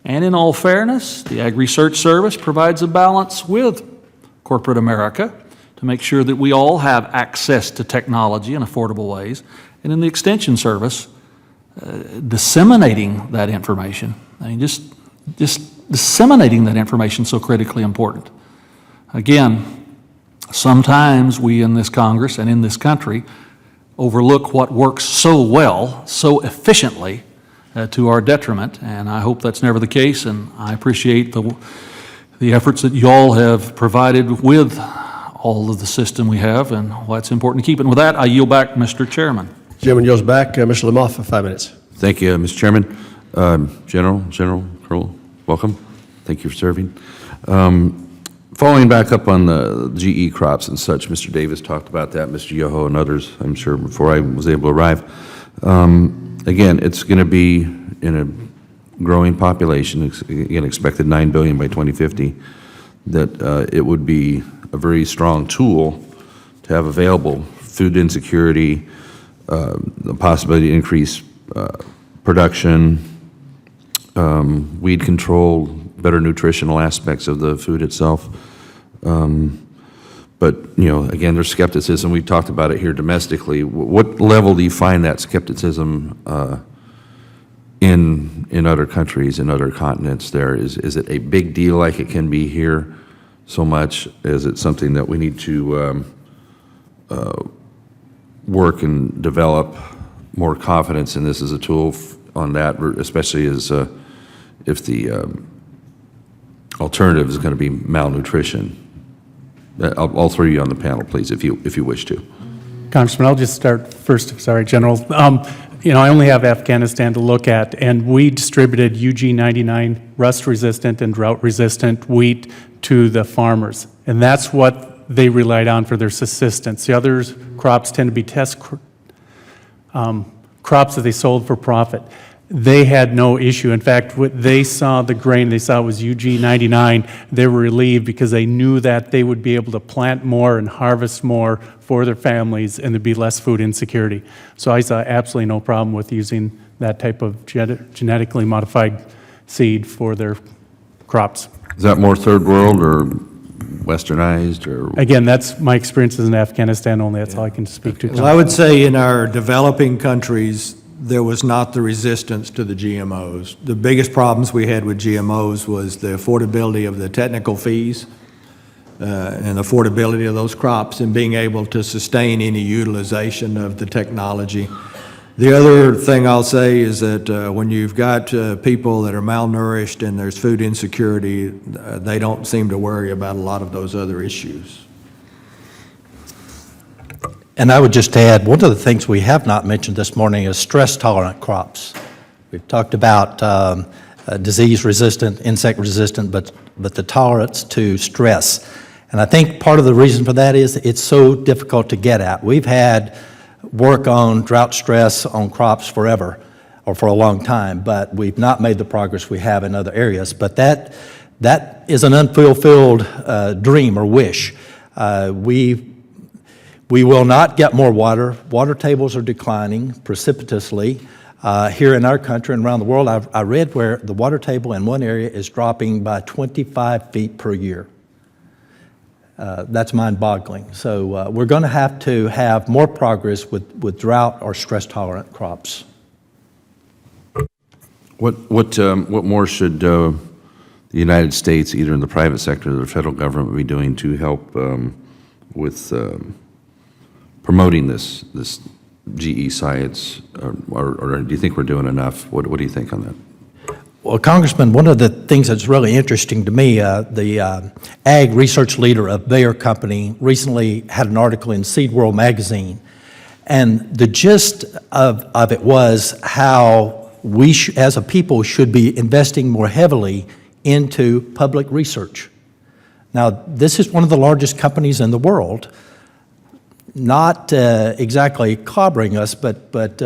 And in all fairness, the Ag Research Service provides a balance with corporate America to make sure that we all have access to technology in affordable ways. And in the Extension Service, disseminating that information, just disseminating that information is so critically important. Again, sometimes we in this Congress and in this country overlook what works so well, so efficiently, to our detriment, and I hope that's never the case, and I appreciate the efforts that you all have provided with all of the system we have, and why it's important to keep it. And with that, I yield back, Mr. Chairman. Chairman yields back. Mr. Lamothe for 5 minutes. Thank you, Mr. Chairman. General Curl, welcome. Thank you for serving. Following back up on the GE crops and such, Mr. Davis talked about that, Mr. Yoho and others, I'm sure, before I was able to arrive. Again, it's going to be in a growing population, again, expected 9 billion by 2050, that it would be a very strong tool to have available. Food insecurity, the possibility to increase production, weed control, better nutritional aspects of the food itself. But, again, there's skepticism. We talked about it here domestically. What level do you find that skepticism in other countries, in other continents there? Is it a big deal like it can be here so much? Is it something that we need to work and develop more confidence in this as a tool on that, especially as if the alternative is going to be malnutrition? I'll throw you on the panel, please, if you wish to. Congressman, I'll just start first. Sorry, General. I only have Afghanistan to look at, and we distributed UG99 rust-resistant and drought-resistant wheat to the farmers, and that's what they relied on for their subsistence. The other crops tend to be test crops that they sold for profit. They had no issue. In fact, when they saw the grain, they saw it was UG99, they were relieved because they knew that they would be able to plant more and harvest more for their families, and there'd be less food insecurity. So I saw absolutely no problem with using that type of genetically modified seed for their crops. Is that more third world or westernized? Or again, that's my experiences in Afghanistan only. That's all I can speak to. Well, I would say in our developing countries, there was not the resistance to the GMOs. The biggest problems we had with GMOs was the affordability of the technical fees and affordability of those crops and being able to sustain any utilization of the technology. The other thing I'll say is that when you've got people that are malnourished and there's food insecurity, they don't seem to worry about a lot of those other issues. And I would just add, one of the things we have not mentioned this morning is stress-tolerant crops. We've talked about disease-resistant, insect-resistant, but the tolerance to stress. And I think part of the reason for that is it's so difficult to get at. We've had work on drought stress on crops forever, or for a long time, but we've not made the progress we have in other areas. But that that is an unfulfilled dream or wish. We will not get more water. Water tables are declining precipitously here in our country and around the world. I read where the water table in one area is dropping by 25 feet per year. That's mind-boggling. So we're going to have more progress with drought or stress-tolerant crops. What more should the United States, either in the private sector or the federal government, be doing to help with promoting this GE science, or do you think we're doing enough? What do you think on that? Well, Congressman, one of the things that's really interesting to me, the ag research leader of Bayer Company recently had an article in Seed World magazine, and the gist of it was how we, as a people, should be investing more heavily into public research. Now, this is one of the largest companies in the world, not exactly clobbering us, but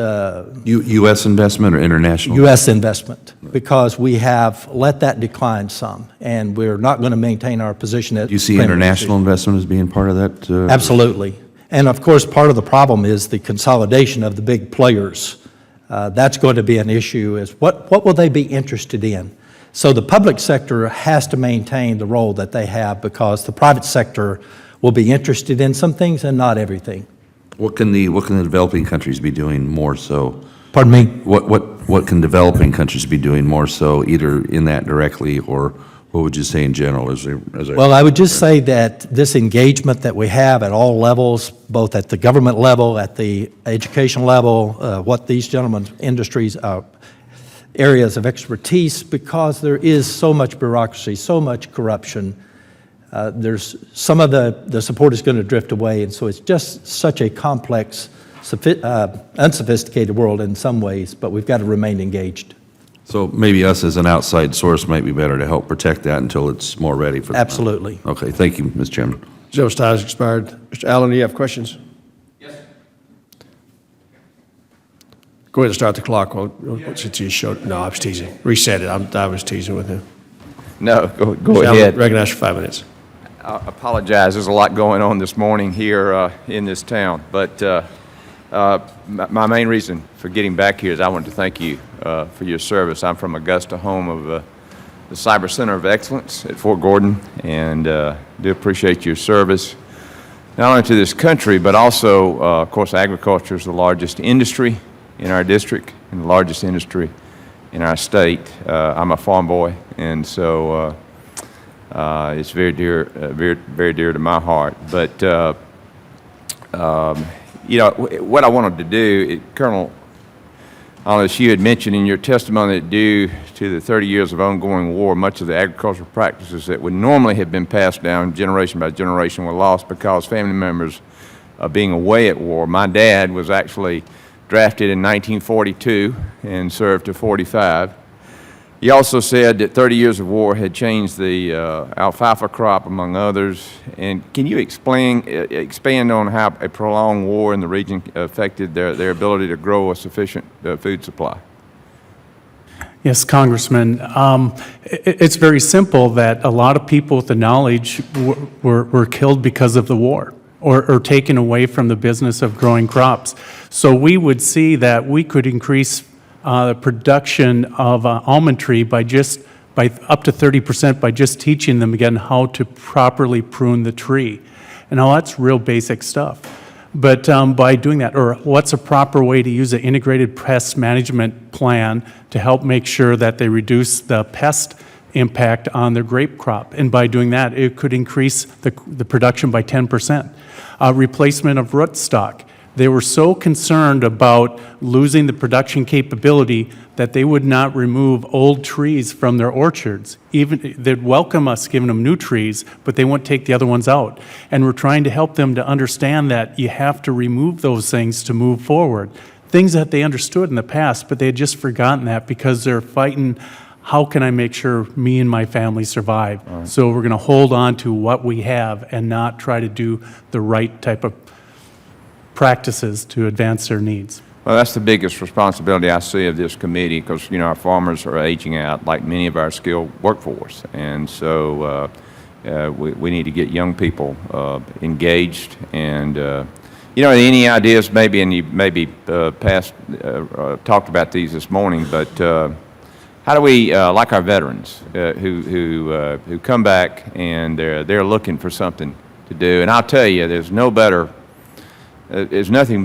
U.S. investment or international? U.S. investment, because we have let that decline some, and we're not going to maintain our position at. Do you see international investment as being part of that? Absolutely. And of course, part of the problem is the consolidation of the big players. That's going to be an issue, is what will they be interested in? So the public sector has to maintain the role that they have, because the private sector will be interested in some things and not everything. What can the developing countries be doing more so? Pardon me? What can developing countries be doing more so, either in that directly, or what would you say in general? Well, I would just say that this engagement that we have at all levels, both at the government level, at the education level, what these gentlemen's industries are, areas of expertise, because there is so much bureaucracy, so much corruption. There's some of the support is going to drift away, and so it's just such a complex, unsophisticated world in some ways, but we've got to remain engaged. So maybe us as an outside source might be better to help protect that until it's more ready for. Absolutely. Okay, thank you, Mr. Chairman. Joe's time has expired. Mr. Allen, do you have questions? Yes. Go ahead and start the clock. Since you showed, no, I was teasing. Reset it. I was teasing with him. No, go Mr. ahead. Allen, recognize for 5 minutes. I apologize. There's a lot going on this morning here in this town, but my main reason for getting back here is I wanted to thank you for your service. I'm from Augusta, home of the Cyber Center of Excellence at Fort Gordon, and do appreciate your service, not only to this country, but also, of course, agriculture is the largest industry in our district and the largest industry in our state. I'm a farm boy, and so it's very dear, very dear to my heart. But you know, what I wanted to do, Colonel Onis, you had mentioned in your testimony that due to the 30 years of ongoing war, much of the agricultural practices that would normally have been passed down generation by generation were lost because family members being away at war. My dad was actually drafted in 1942 and served to 45. He also said that 30 years of war had changed the alfalfa crop, among others. And can you expand on how a prolonged war in the region affected their ability to grow a sufficient food supply? Yes, Congressman. It's very simple that a lot of people with the knowledge were killed because of the war, or taken away from the business of growing crops. So we would see that we could increase the production of almond tree by up to 30% by just teaching them again how to properly prune the tree. And now that's real basic stuff. But by doing that, or what's a proper way to use an integrated pest management plan to help make sure that they reduce the pest impact on their grape crop. And by doing that, it could increase the production by 10%. Replacement of rootstock. They were so concerned about losing the production capability that they would not remove old trees from their orchards. Even they'd welcome us giving them new trees, but they won't take the other ones out. And we're trying to help them to understand that you have to remove those things to move forward. Things that they understood in the past, but they had just forgotten that because they're fighting, how can I make sure me and my family survive? Right. So we're going to hold on to what we have and not try to do the right type of practices to advance their needs. Well, that's the biggest responsibility I see of this committee, because, our farmers are aging out like many of our skilled workforce. And so we need to get young people engaged. And, any ideas maybe, and you maybe talked about these this morning, but how do we, like our veterans who come back and they're looking for something to do. And I'll tell you, there's nothing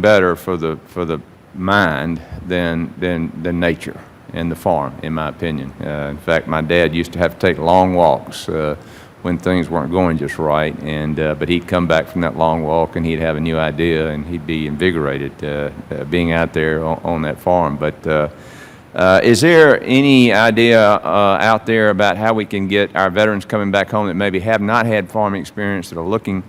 better for the mind than nature and the farm, in my opinion. In fact, my dad used to have to take long walks when things weren't going just right, but he'd come back from that long walk and he'd have a new idea and he'd be invigorated being out there on that farm. But is there any idea out there about how we can get our veterans coming back home that maybe have not had farming experience, that are looking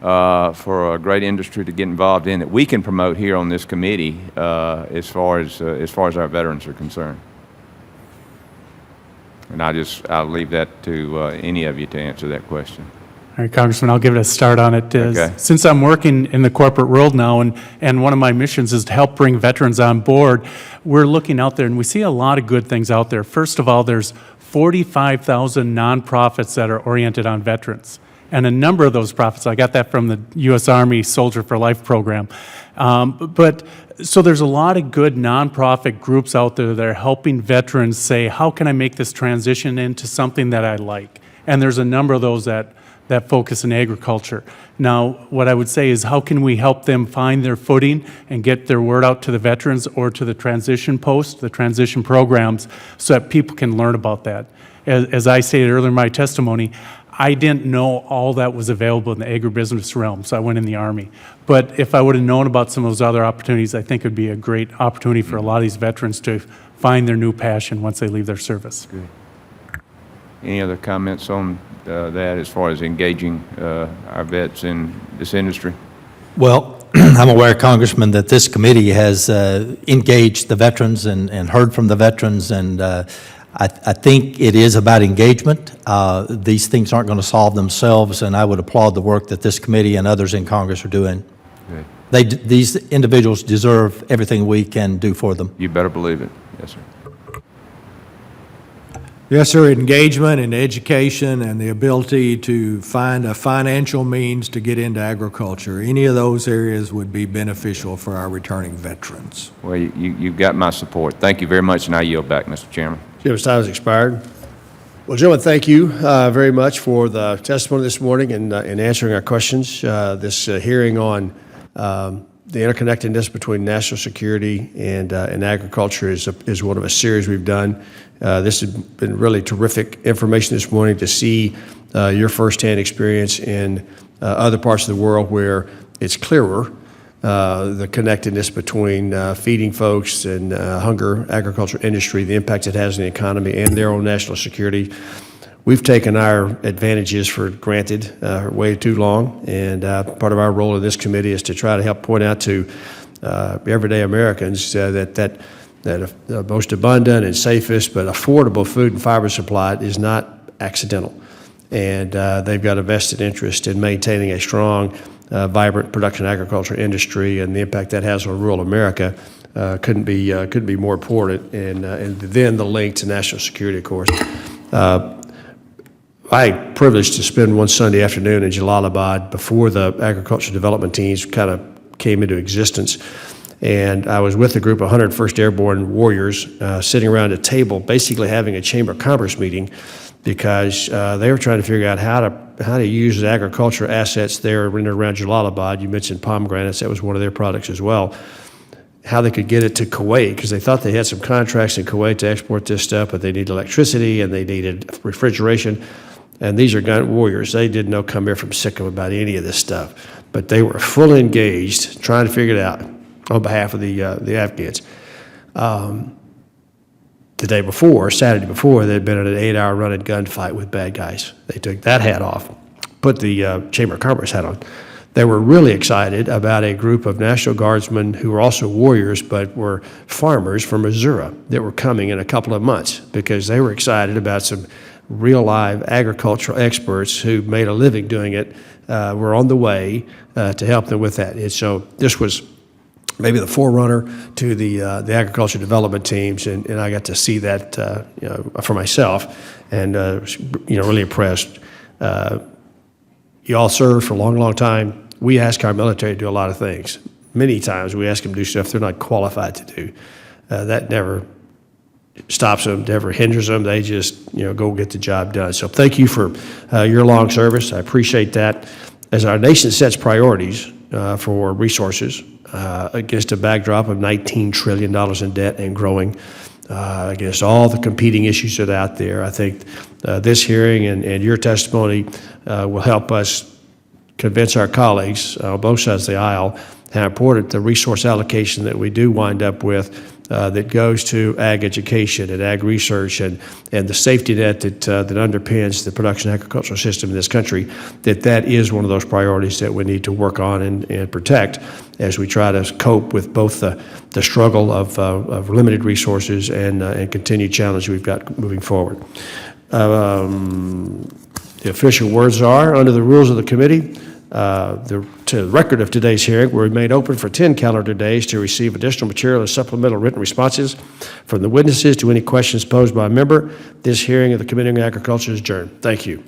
for a great industry to get involved in, that we can promote here on this committee as far as our veterans are concerned? And I'll leave that to any of you to answer that question. All right, Congressman, I'll give it a start on it. Okay. Since I'm working in the corporate world now, and one of my missions is to help bring veterans on board, we're looking out there and we see a lot of good things out there. First of all, there's 45,000 nonprofits that are oriented on veterans. And a number of those profits, I got that from the U.S. Army Soldier for Life program. So there's a lot of good nonprofit groups out there that are helping veterans say, how can I make this transition into something that I like? And there's a number of those that focus in agriculture. Now, what I would say is, how can we help them find their footing and get their word out to the veterans or to the transition post, the transition programs, so that people can learn about that? As I stated earlier in my testimony, I didn't know all that was available in the agribusiness realm, so I went in the Army. But if I would have known about some of those other opportunities, I think it would be a great opportunity for a lot of these veterans to find their new passion once they leave their service. Good. Any other comments on that as far as engaging our vets in this industry? Well, I'm aware, Congressman, that this committee has engaged the veterans and heard from the veterans, and I think it is about engagement. These things aren't going to solve themselves, and I would applaud the work that this committee and others in Congress are doing. Good. These individuals deserve everything we can do for them. You better believe it. Yes, sir. Yes, sir, engagement and education and the ability to find a financial means to get into agriculture. Any of those areas would be beneficial for our returning veterans. Well, you've got my support. Thank you very much, and I yield back, Mr. Chairman. Jim's time has expired. Well, gentlemen, thank you very much for the testimony this morning and answering our questions. This hearing on the interconnectedness between national security and agriculture is one of a series we've done. This has been really terrific information this morning to see your firsthand experience in other parts of the world where it's clearer, the connectedness between feeding folks and hunger, agriculture industry, the impact it has on the economy and their own national security. We've taken our advantages for granted way too long, and part of our role in this committee is to try to help point out to everyday Americans that the most abundant and safest but affordable food and fiber supply is not accidental. And they've got a vested interest in maintaining a strong, vibrant production agriculture industry, and the impact that has on rural America couldn't be more important. And then the link to national security, of course. I had privileged to spend one Sunday afternoon in Jalalabad before the agriculture development teams kind of came into existence. And I was with a group of 101st Airborne warriors sitting around a table, basically having a Chamber of Commerce meeting, because they were trying to figure out how to use the agriculture assets there in and around Jalalabad. You mentioned pomegranates, that was one of their products as well. How they could get it to Kuwait, because they thought they had some contracts in Kuwait to export this stuff, but they needed electricity and they needed refrigeration. And these are gun warriors. They didn't know come here from Sikkim about any of this stuff, but they were fully engaged trying to figure it out on behalf of the Afghans. The day before, Saturday before, they'd been in an 8-hour running gunfight with bad guys. They took that hat off, put the Chamber of Commerce hat on. They were really excited about a group of National Guardsmen who were also warriors, but were farmers from Missouri that were coming in a couple of months because they were excited about some real live agricultural experts who made a living doing it, were on the way to help them with that. And so this was maybe the forerunner to the agriculture development teams, and I got to see that for myself, and really impressed. You all served for a long, long time. We ask our military to do a lot of things. Many times we ask them to do stuff they're not qualified to do. That never stops them, never hinders them. They just go get the job done. So thank you for your long service. I appreciate that. As our nation sets priorities for resources against a backdrop of $19 trillion in debt and growing, against all the competing issues that are out there, I think this hearing and your testimony will help us convince our colleagues on both sides of the aisle how important the resource allocation that we do wind up with that goes to ag education and ag research and the safety net that underpins the production agricultural system in this country, that is one of those priorities that we need to work on and protect as we try to cope with both the struggle of limited resources and continued challenge we've got moving forward. The official words are, under the rules of the committee, to the record of today's hearing will remain open for 10 calendar days to receive additional material and supplemental written responses from the witnesses to any questions posed by a member. This hearing of the Committee on Agriculture is adjourned. Thank you.